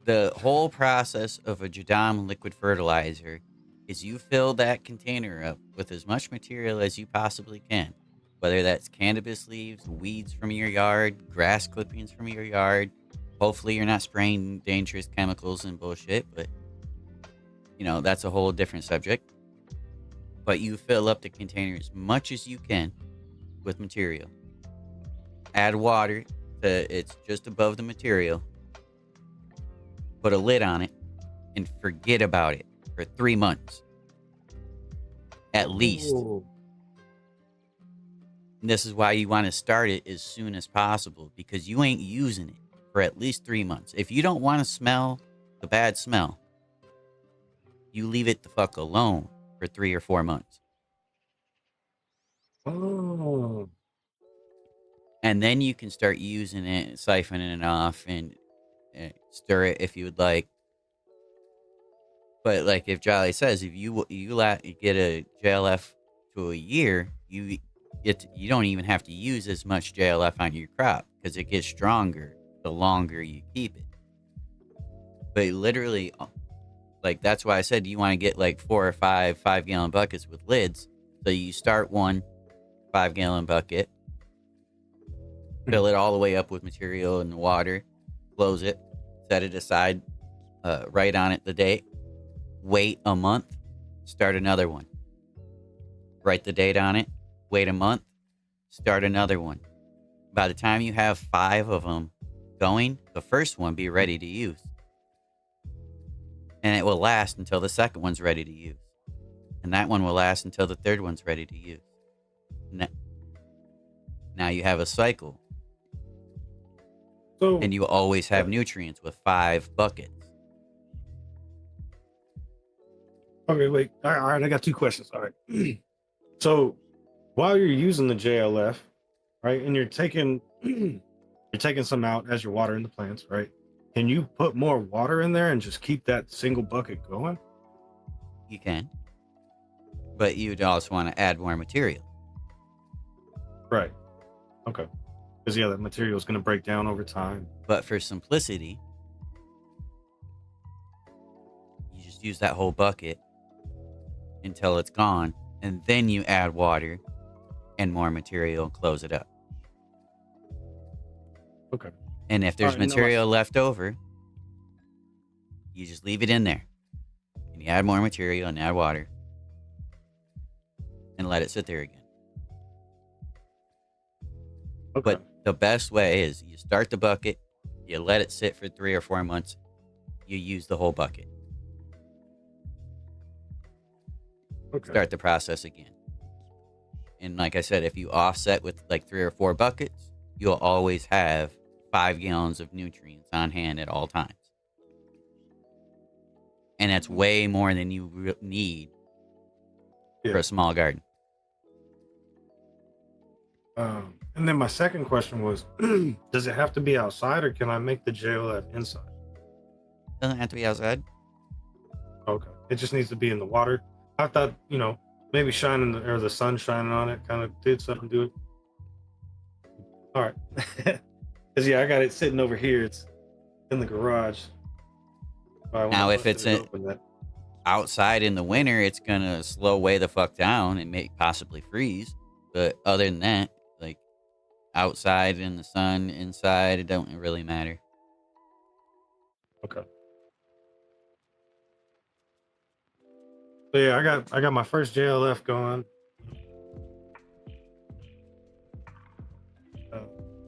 the whole process of a Jadam liquid fertilizer is you fill that container up with as much material as you possibly can, whether that's cannabis leaves, weeds from your yard, grass clippings from your yard. Hopefully you're not spraying dangerous chemicals and bullshit, but that's a whole different subject. But you fill up the container as much as you can with material. Add water to it's just above the material. Put a lid on it and forget about it for 3 months. At least. Oh. And this is why you want to start it as soon as possible, because you ain't using it for at least 3 months. If you don't want to smell the bad smell, you leave it the fuck alone for 3 or 4 months. Oh. And then you can start using it, siphoning it off, and stir it if you would like. But like if Jolly says, if you get a JLF to a year, you don't even have to use as much JLF on your crop because it gets stronger the longer you keep it. But literally, like that's why I said you want to get like 4 or 5 gallon buckets with lids. So you start one 5 gallon bucket, fill it all the way up with material and water, close it, set it aside, write on it the date, wait a month, start another one. Write the date on it, wait a month, start another one. By the time you have 5 of them going, the first one be ready to use. And it will last until the second one's ready to use. And that one will last until the third one's ready to use. Now you have a cycle. So, and you always have nutrients with 5 buckets. okay, wait. All right, I got 2 questions. All right. So, while you're using the JLF, right, and you're taking some out as you're watering the plants, right? Can you put more water in there and just keep that single bucket going? You can. But you'd also want to add more material. Right. Okay. Because that material is going to break down over time. But for simplicity, you just use that whole bucket until it's gone, and then you add water and more material and close it up. Okay. And if there's material left over, you just leave it in there. And you add more material and add water and let it sit there again. Okay. But the best way is you start the bucket, you let it sit for 3 or 4 months, you use the whole bucket. Okay. Start the process again. And like I said, if you offset with like 3 or 4 buckets, you'll always have 5 gallons of nutrients on hand at all times. And that's way more than you need for a small garden. And then my second question was, does it have to be outside, or can I make the JLF inside? Doesn't have to be outside. Okay. It just needs to be in the water. I thought, maybe the sun shining on it kind of did something to it. All right. Because, I got it sitting over here. It's in the garage. Now, if it's outside in the winter, it's going to slow way the fuck down and may possibly freeze. But other than that, like outside in the sun, inside, it don't really matter. Okay. So I got my first JLF going.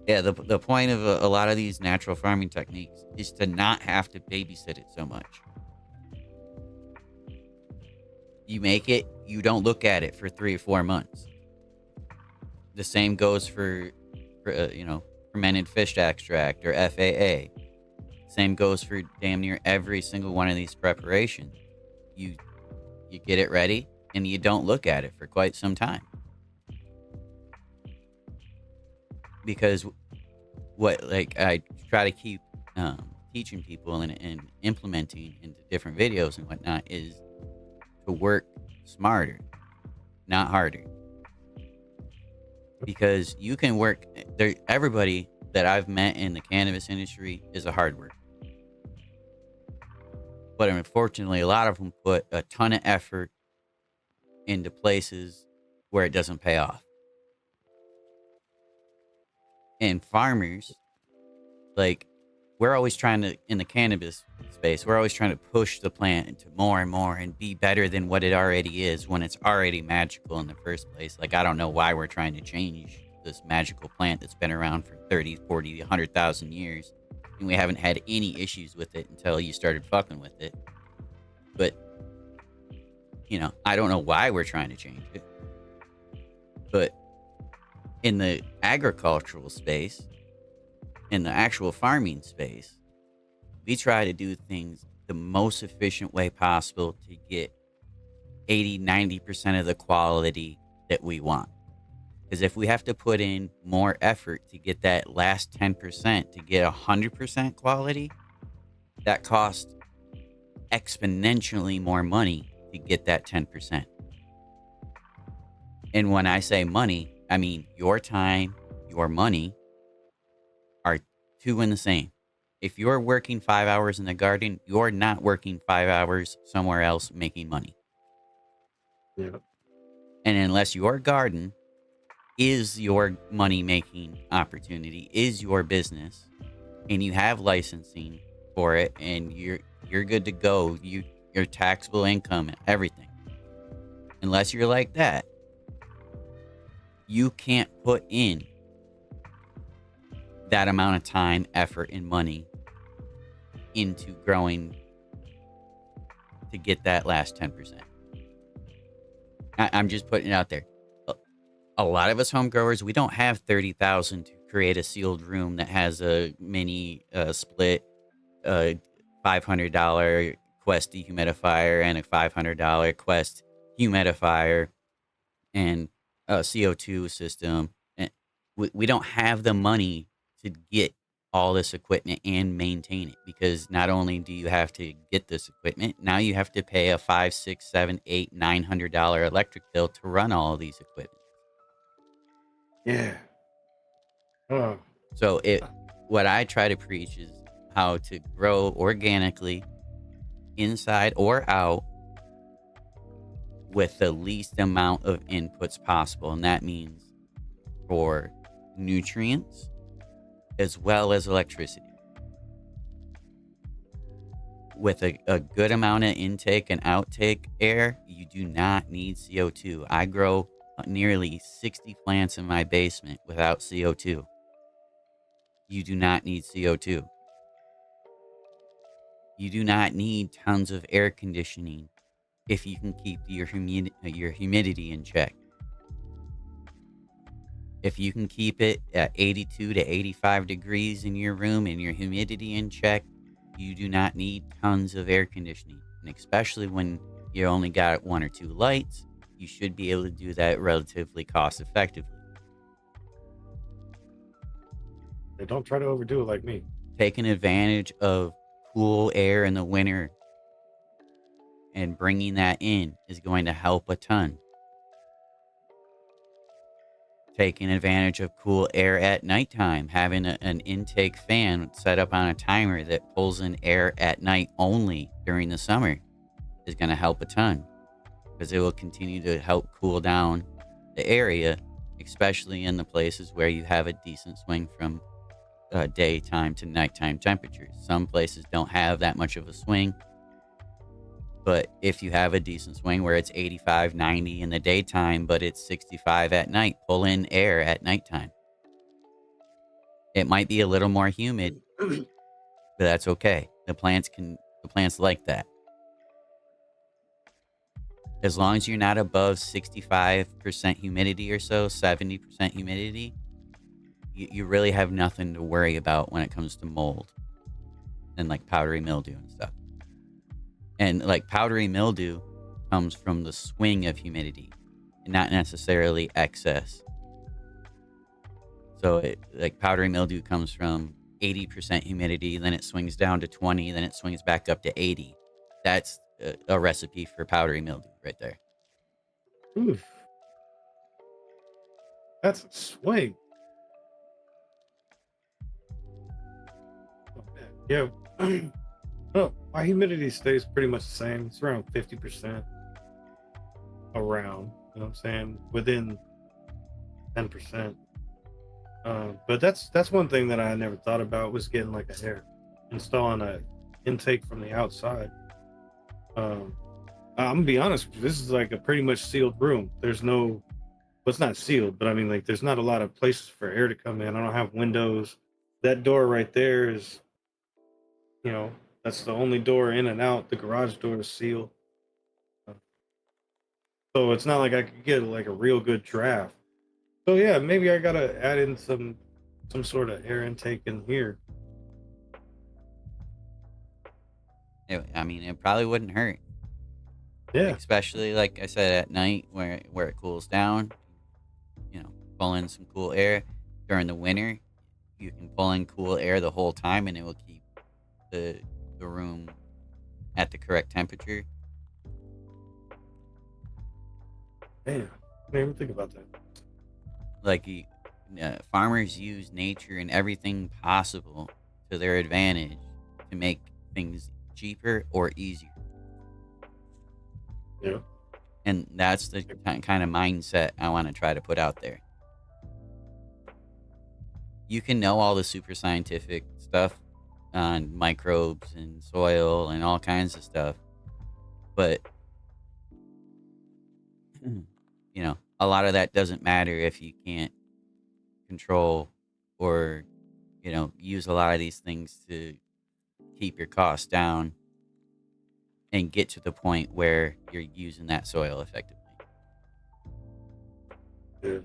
Yeah, the point of a lot of these natural farming techniques is to not have to babysit it so much. You make it, you don't look at it for 3 or 4 months. The same goes for fermented fish extract or FAA. Same goes for damn near every single one of these preparations. You you get it ready and you don't look at it for quite some time. Because what like I try to keep teaching people and implementing into different videos and whatnot is to work smarter, not harder. Because you can work there. Everybody that I've met in the cannabis industry is a hard worker, but unfortunately, a lot of them put a ton of effort into places where it doesn't pay off. And farmers, like, we're always trying to, in the cannabis space, we're always trying to push the plant into more and more and be better than what it already is when it's already magical in the first place. Like, I don't know why we're trying to change this magical plant that's been around for 30, 40, 100,000 years. And we haven't had any issues with it until you started fucking with it. But, I don't know why we're trying to change it. But in the agricultural space, in the actual farming space, we try to do things the most efficient way possible to get 80-90% of the quality that we want. Because if we have to put in more effort to get that last 10% to get 100% quality, that costs exponentially more money to get that 10%. And when I say money, I mean your time, your money are two in the same. If you're working 5 hours in the garden, you're not working 5 hours somewhere else making money. Yeah. And unless your garden is your money-making opportunity, is your business, and you have licensing for it, and you're good to go, your taxable income, everything. Unless you're like that, you can't put in that amount of time, effort, and money into growing to get that last 10%. I'm just putting it out there. A lot of us home growers, we don't have 30,000 to create a sealed room that has a mini split $500 Quest dehumidifier and a $500 Quest humidifier and a CO2 system. And we don't have the money to get all this equipment and maintain it, because not only do you have to get this equipment, now you have to pay a $500, $600, $700, $800, $900 electric bill to run all of these equipment. Yeah. Oh. So what I try to preach is how to grow organically inside or out with the least amount of inputs possible. And that means for nutrients as well as electricity. With a good amount of intake and outtake air, you do not need CO2. I grow nearly 60 plants in my basement without CO2. You do not need CO2. You do not need tons of air conditioning if you can keep your humidity in check. If you can keep it at 82 to 85 degrees in your room and your humidity in check, you do not need tons of air conditioning. And especially when you only got 1 or 2 lights, you should be able to do that relatively cost effectively. They don't try to overdo it like me. Taking advantage of cool air in the winter and bringing that in is going to help a ton. Taking advantage of cool air at nighttime, having an intake fan set up on a timer that pulls in air at night only during the summer is going to help a ton, because it will continue to help cool down the area, especially in the places where you have a decent swing from daytime to nighttime temperatures. Some places don't have that much of a swing, but if you have a decent swing where it's 85, 90 in the daytime, but it's 65 at night, pull in air at nighttime. It might be a little more humid, but that's okay. The plants like that. As long as you're not above 65% humidity or so, 70% humidity, you really have nothing to worry about when it comes to mold and like powdery mildew and stuff. And like powdery mildew comes from the swing of humidity and not necessarily excess. So like powdery mildew comes from 80% humidity, then it swings down to 20, then it swings back up to 80. That's a recipe for powdery mildew right there. Oof. That's a swing. Oh, man. Yeah. Well, my humidity stays pretty much the same. It's around 50% around. You know what I'm saying? Within 10%. But that's one thing that I never thought about was getting like a hair, installing a intake from the outside. Um, I'm gonna be honest with you, this is like a pretty much sealed room. There's no, well, it's not sealed, but I mean, like, there's not a lot of places for air to come in. I don't have windows. That door right there is, you know, that's the only door in and out. The garage door is sealed. Uh, So it's not like I could get like a real good draft. So yeah, maybe I gotta add in some sort of air intake in here. I mean, it probably wouldn't hurt. Yeah. Like, especially like I said at night where it cools down, pull in some cool air. During the winter, you can pull in cool air the whole time and it will keep the the room at the correct temperature. Damn. I didn't even think about that. Like farmers use nature and everything possible to their advantage to make things cheaper or easier. Yeah. And that's the kind of mindset I want to try to put out there. You can know all the super scientific stuff on microbes and soil and all kinds of stuff, but a lot of that doesn't matter if you can't control or use a lot of these things to keep your costs down and get to the point where you're using that soil effectively. Yeah.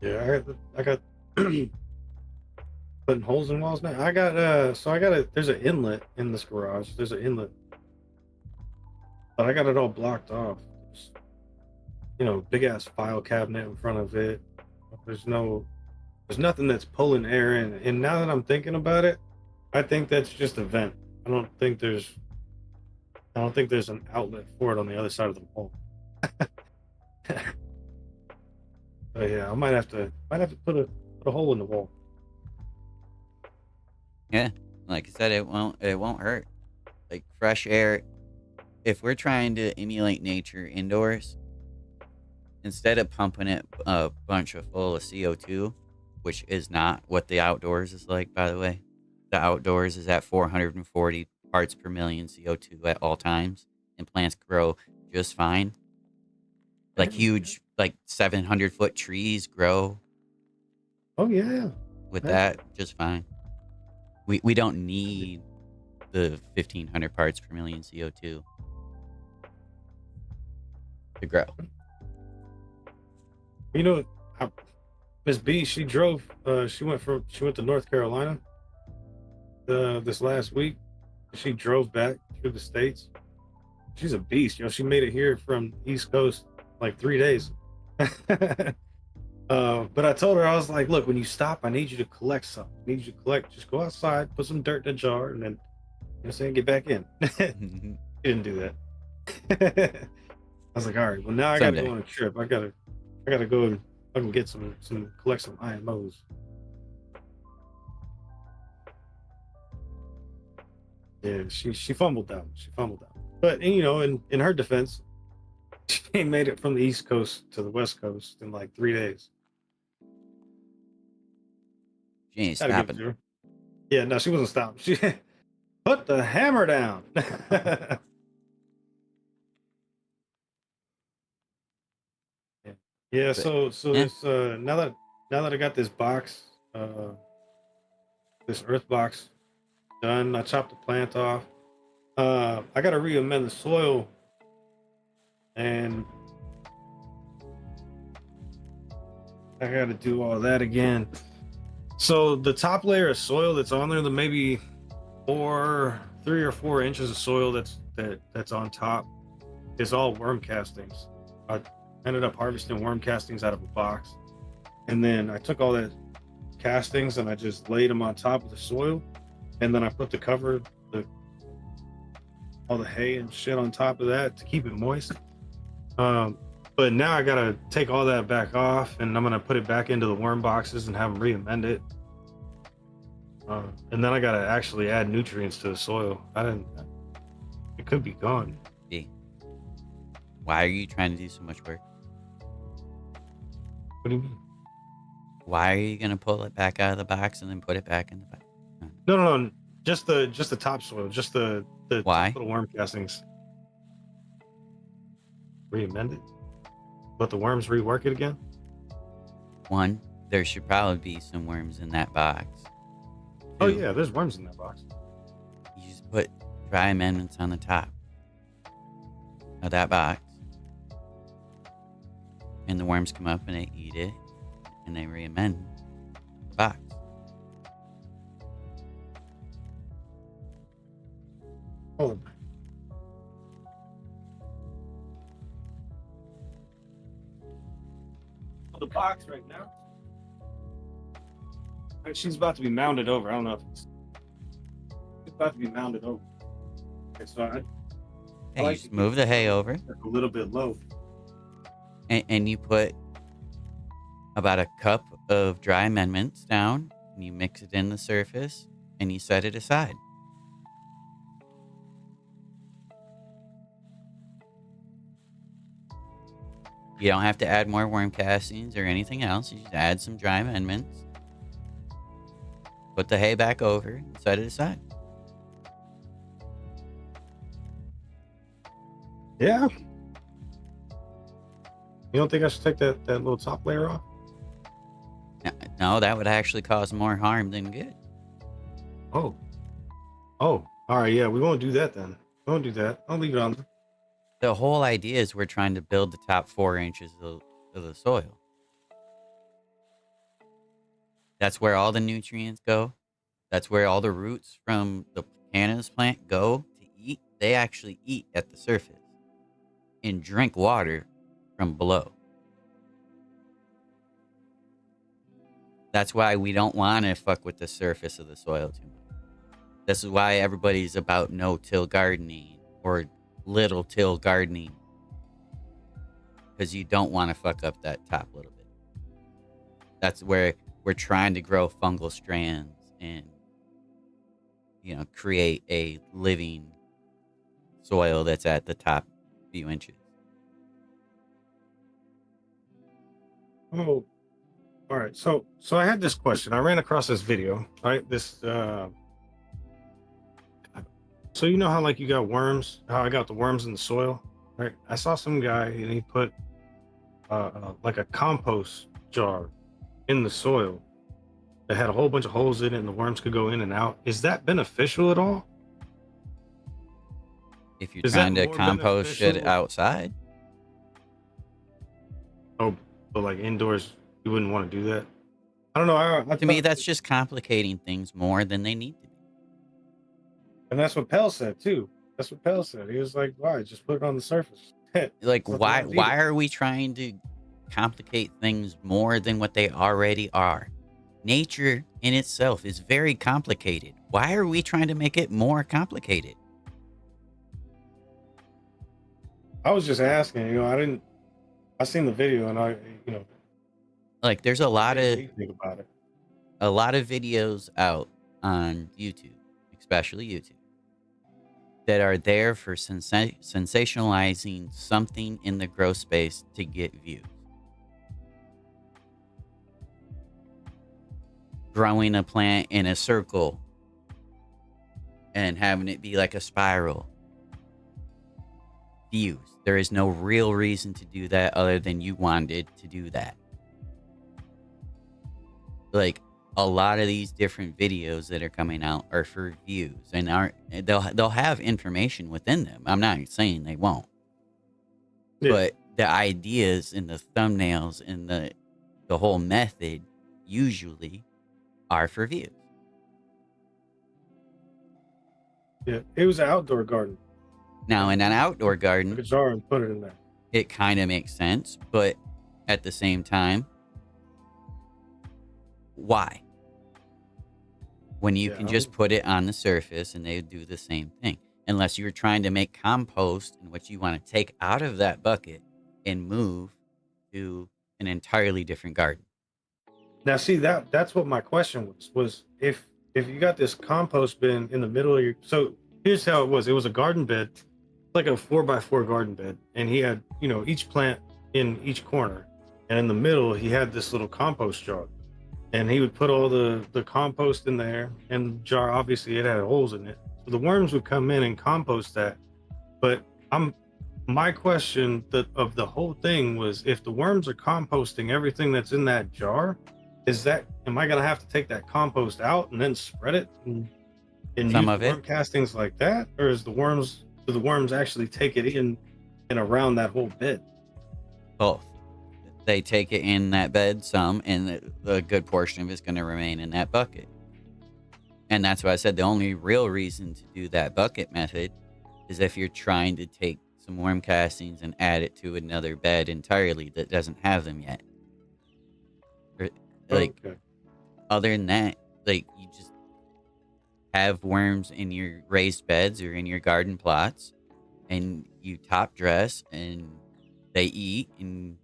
Yeah. I got putting holes in walls, man. I got so I got there's an inlet in this garage. There's an inlet, but I got it all blocked off. There's, big ass file cabinet in front of it. There's nothing that's pulling air in. And now that I'm thinking about it, I think that's just a vent. I don't think there's I don't think there's an outlet for it on the other side of the wall. But yeah, I might have to put a hole in the wall. Yeah, like I said, it won't hurt. Like fresh air. If we're trying to emulate nature indoors, instead of pumping it a bunch of full of CO2, which is not what the outdoors is like, by the way. The outdoors is at 440 parts per million CO2 at all times, and plants grow just fine. Like Damn, okay. huge, like 700-foot trees grow Oh yeah. with Man. that just fine. We don't need the 1,500 parts per million CO2 to grow. You know, Miss B, she drove. She went to North Carolina. This last week, she drove back through the states. She's a beast. She made it here from East Coast like 3 days. But I told her, I was like, look, when you stop, I need you to collect something. I need you to collect. Just go outside, put some dirt in a jar, and then saying get back in. She didn't do that. I was like, all right, well now I gotta go Someday. on a trip. I gotta go and fucking get collect some IMOs. Yeah, she fumbled down. She fumbled down. But in her defense, she made it from the East Coast to the West Coast in like 3 days. She ain't Gotta give it stopping. to her. Yeah, no, she wasn't stopping. She put the hammer down. Yeah. Yeah, But so yeah, this now that I got this box, this earth box done. I chopped the plant off. I got to re-amend the soil, and I got to do all that again. So the top layer of soil that's on there, the maybe 3 or 4 inches of soil that's on top, is all worm castings. I ended up harvesting worm castings out of a box, and then I took all that castings and I just laid them on top of the soil, and then I put the cover, all the hay and shit on top of that to keep it moist. But now I gotta take all that back off, and I'm gonna put it back into the worm boxes and have them re-amend it. And then I gotta actually add nutrients to the soil. It could be gone. B. Why are you trying to do so much work? What do you mean? Why are you gonna pull it back out of the box and then put it back in the box? No. Just the topsoil, just the Why? little worm castings. Re-amend it. Let the worms rework it again. One, there should probably be some worms in that box. Oh Two, yeah, there's worms in that box. you just put dry amendments on the top of that box, and the worms come up and they eat it, and they re-amend the box. Hold on. The box right now. She's about to be mounded over. I don't know if it's about to be mounded over. Okay, so I Hey, like you to just move keep the hay over, a little bit low. and you put about a cup of dry amendments down, and you mix it in the surface, and you set it aside. You don't have to add more worm castings or anything else. You just add some dry amendments, put the hay back over, and set it aside. Yeah. You don't think I should take that little top layer off? No, that would actually cause more harm than good. Oh. All right. Yeah, we won't do that then. We won't do that. I'll leave it on. The whole idea is we're trying to build the top 4 inches of the soil. That's where all the nutrients go. That's where all the roots from the cannabis plant go to eat. They actually eat at the surface and drink water from below. That's why we don't want to fuck with the surface of the soil too much. This is why everybody's about no-till gardening or little-till gardening, because you don't want to fuck up that top little bit. That's where we're trying to grow fungal strands and, create a living soil that's at the top few inches. Oh, all right. So I had this question. I ran across this video, right? So you know how like you got worms, how I got the worms in the soil, right? I saw some guy and he put like a compost jar in the soil that had a whole bunch of holes in it and the worms could go in and out. Is that beneficial at all? If you're Is that trying to more compost shit beneficial? outside, Oh, but like indoors, you wouldn't want to do that. I don't know. I to me, thought- that's just complicating things more than they need to be. and that's what Pell said too. That's what Pell said. He was like, "Why? Just put it on the surface." Like, Let the why worms eat why it. are we trying to complicate things more than what they already are? Nature in itself is very complicated. Why are we trying to make it more complicated? I was just asking. I seen the video and Like, there's a lot made of me think about it. videos out on YouTube, especially YouTube, that are there for sensationalizing something in the grow space to get views. Growing a plant in a circle and having it be like a spiral. Views. There is no real reason to do that other than you wanted to do that. Like, a lot of these different videos that are coming out are for views, and they'll have information within them. I'm not saying they won't, Yeah. but the ideas and the thumbnails and the whole method usually are for views. Yeah. It was an outdoor garden. Now, in an outdoor Took garden, a jar and put it in there. it kind of makes sense, but at the same time, why? When you Yeah, can I just don't- put it on the surface and they do the same thing. Unless you're trying to make compost in which you want to take out of that bucket and move to an entirely different garden. Now, see that's what my question was if you got this compost bin in the middle of your, so here's how it was. It was a garden bed, like a 4x4 garden bed, and he had, you know, each plant in each corner, and in the middle he had this little compost jar, and he would put all the compost in there, and the jar, obviously it had holes in it, so the worms would come in and compost that. But I'm my question of the whole thing was, if the worms are composting everything that's in that jar, am I gonna have to take that compost out and then spread it and Some use the of it, worm castings like that? Or do the worms actually take it in and around that whole bed? both. They take it in that bed some, and the good portion of it's going to remain in that bucket. And that's why I said the only real reason to do that bucket method is if you're trying to take some worm castings and add it to another bed entirely that doesn't have them yet. Like, Okay. other than that, like, you just have worms in your raised beds or in your garden plots, and you top dress, and they eat, and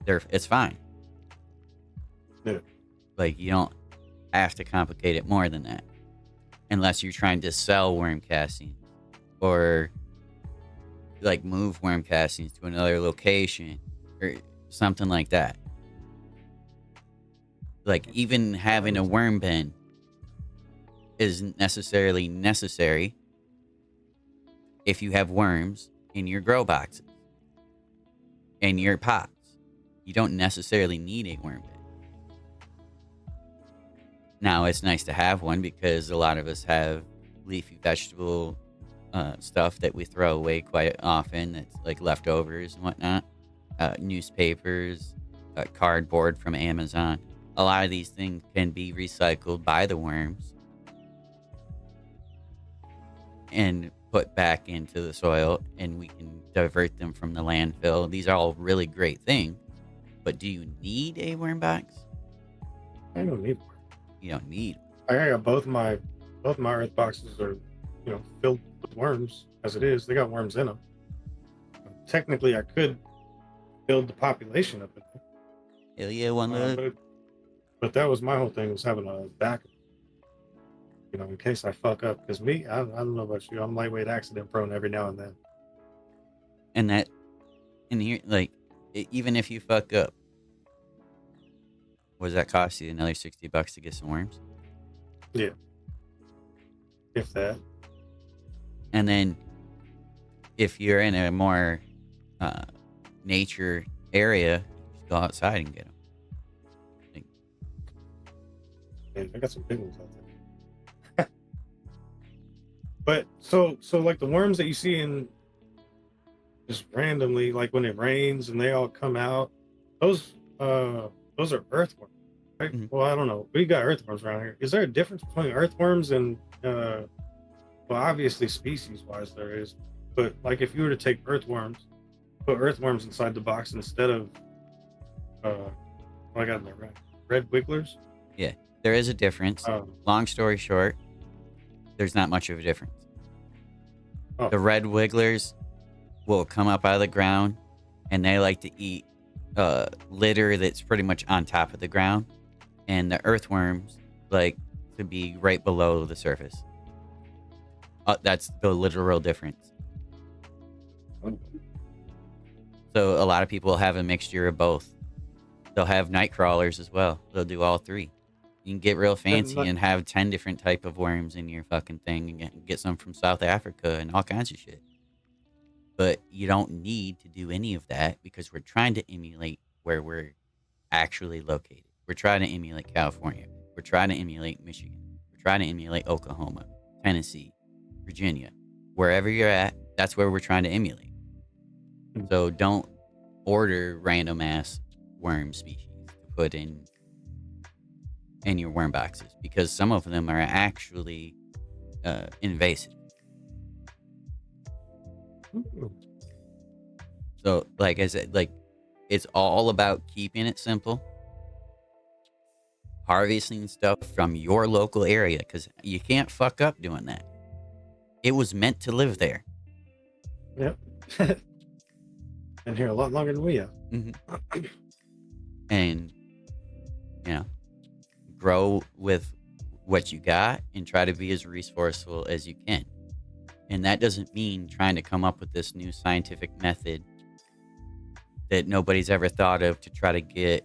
it's fine. Yeah. Like, you don't have to complicate it more than that, unless you're trying to sell worm castings or like move worm castings to another location or something like that. Like, even having a worm bin isn't necessarily necessary if you have worms in your grow boxes and your pots. You don't necessarily need a worm bin. Now, it's nice to have one because a lot of us have leafy vegetable stuff that we throw away quite often. That's like leftovers and whatnot. Newspapers, cardboard from Amazon. A lot of these things can be recycled by the worms and put back into the soil, and we can divert them from the landfill. These are all really great things, but do you need a worm box? I don't need one. You don't need. I got both my earth boxes are, you know, filled with worms as it is. They got worms in them. Technically, I could build the population up in there. Hell yeah, one But that was my whole thing, was having a backup, you know, in case I fuck up. Because me, I don't know about you, I'm lightweight accident prone every now and then. and that, and here, like, even if you fuck up, what does that cost you? Another $60 to get some worms? Yeah, if that. And then if you're in a more nature area, just go outside and get them. Yeah, I got some big ones out there. But so like the worms that you see in just randomly, like when it rains and they all come out, those are earthworms, right? Mhm. Well, I don't know. We got earthworms around here. Is there a difference between earthworms and well, obviously species wise there is, but like if you were to take earthworms, put earthworms inside the box instead of what I got in there, right? Red wigglers. Yeah, there is a difference. Long story short, there's not much of a difference. Oh. The red wigglers will come up out of the ground, and they like to eat litter that's pretty much on top of the ground, and the earthworms like to be right below the surface. That's the literal difference. So a lot of people have a mixture of both. They'll have night crawlers as well. They'll do all three. You can get real fancy and have 10 different type of worms in your fucking thing, and get some from South Africa and all kinds of shit. But you don't need to do any of that because we're trying to emulate where we're actually located. We're trying to emulate California. We're trying to emulate Michigan. We're trying to emulate Oklahoma, Tennessee, Virginia. Wherever you're at, that's where we're trying to emulate. So don't order random ass worm species to put in your worm boxes, because some of them are actually invasive. So, like I said, like, it's all about keeping it simple, harvesting stuff from your local area, because you can't fuck up doing that. It was meant to live there. Yep. Been here a lot longer than we have. And, you know, grow with what you got and try to be as resourceful as you can. And that doesn't mean trying to come up with this new scientific method that nobody's ever thought of to try to get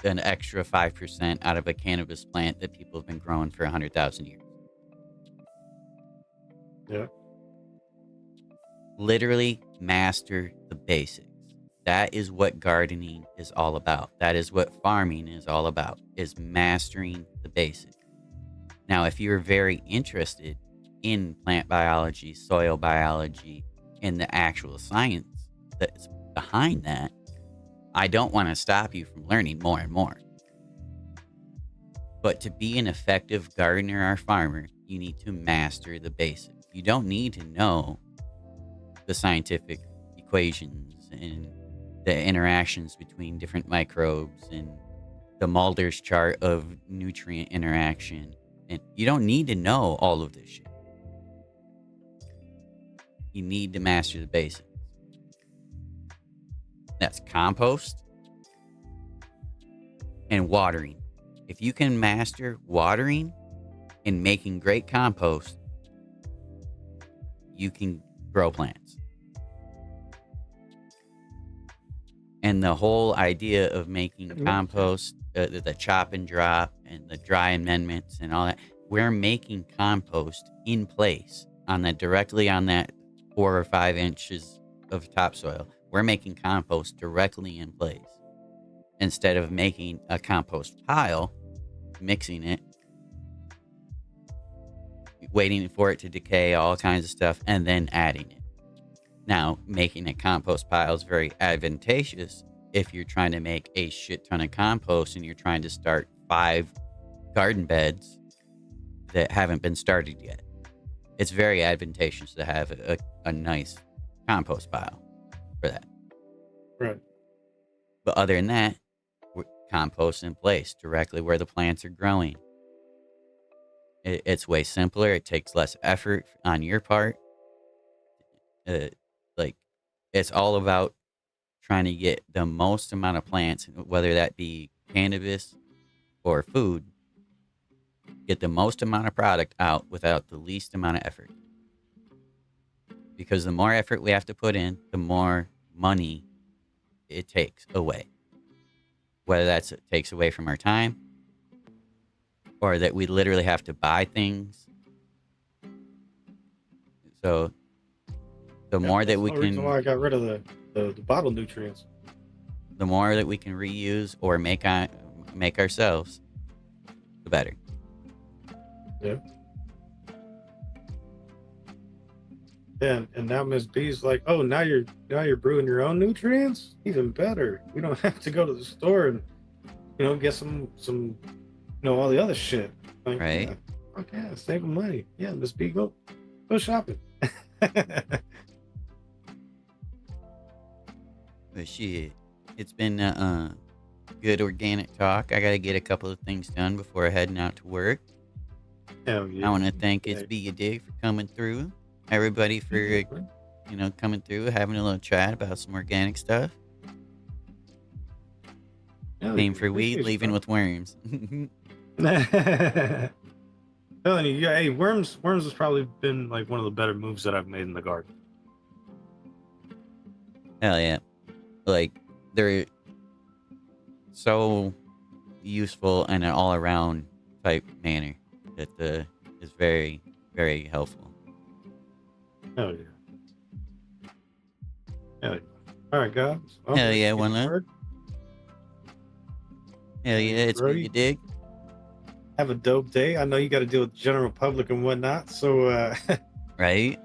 an extra 5% out of a cannabis plant that people have been growing for 100,000 years. Yeah. Literally master the basics. That is what gardening is all about. That is what farming is all about, is mastering the basics. Now, if you're very interested in plant biology, soil biology, and the actual science that's behind that, I don't want to stop you from learning more and more. But to be an effective gardener or farmer, you need to master the basics. You don't need to know the scientific equations and the interactions between different microbes and the Mulder's chart of nutrient interaction. And you don't need to know all of this shit. You need to master the basics. That's compost and watering. If you can master watering and making great compost, you can grow plants. And the whole idea of making compost, the chop and drop and the dry amendments and all that, we're making compost in place on that, directly on that 4 or 5 inches of topsoil. We're making compost directly in place instead of making a compost pile, mixing it, waiting for it to decay, all kinds of stuff, and then adding it. Now, making a compost pile is very advantageous if you're trying to make a shit ton of compost and you're trying to start 5 garden beds that haven't been started yet. It's very advantageous to have a nice compost pile for that. Right. But other than that, compost in place directly where the plants are growing. It's way simpler. It takes less effort on your part. Like, it's all about trying to get the most amount of plants, whether that be cannabis or food, get the most amount of product out without the least amount of effort. Because the more effort we have to put in, the more money it takes away. Whether that's it takes away from our time, or that we literally have to buy things. So the more that we can... That's the reason why I got rid of the bottle nutrients. The more that we can reuse or make ourselves, the better. Yeah. And now Miss B's like, oh, now you're brewing your own nutrients? Even better. We don't have to go to the store and get some all the other shit. Like, right. Yeah, okay, saving money. Yeah, Miss B, go shopping. But shit, it's been good organic talk. I gotta get a couple of things done before heading out to work. Hell yeah. I want to thank It's Be a Dig for coming through. Everybody for coming through, having a little chat about some organic stuff. Came for weed, leaving with worms. Telling you, yeah, hey, worms has probably been like one of the better moves that I've made in the garden. Hell yeah. Like, they're so useful in an all-around type manner that is very, very helpful. Hell yeah. Hell yeah. All right, guys. Hell yeah, one love. Hell yeah, it's Be a Dig. have a dope day. I know you got to deal with the general public and whatnot. So, Right?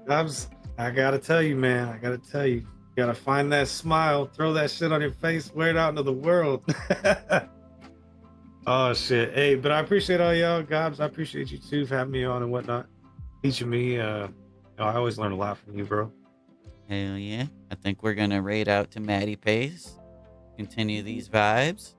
I gotta tell you, man. I gotta tell you, you gotta find that smile, throw that shit on your face, wear it out into the world. Oh shit. Hey, but I appreciate all y'all, Gobs. I appreciate you too for having me on and whatnot, teaching me. I always learn a lot from you, bro. Hell yeah. I think we're gonna raid out to Maddie Pace. Continue these vibes.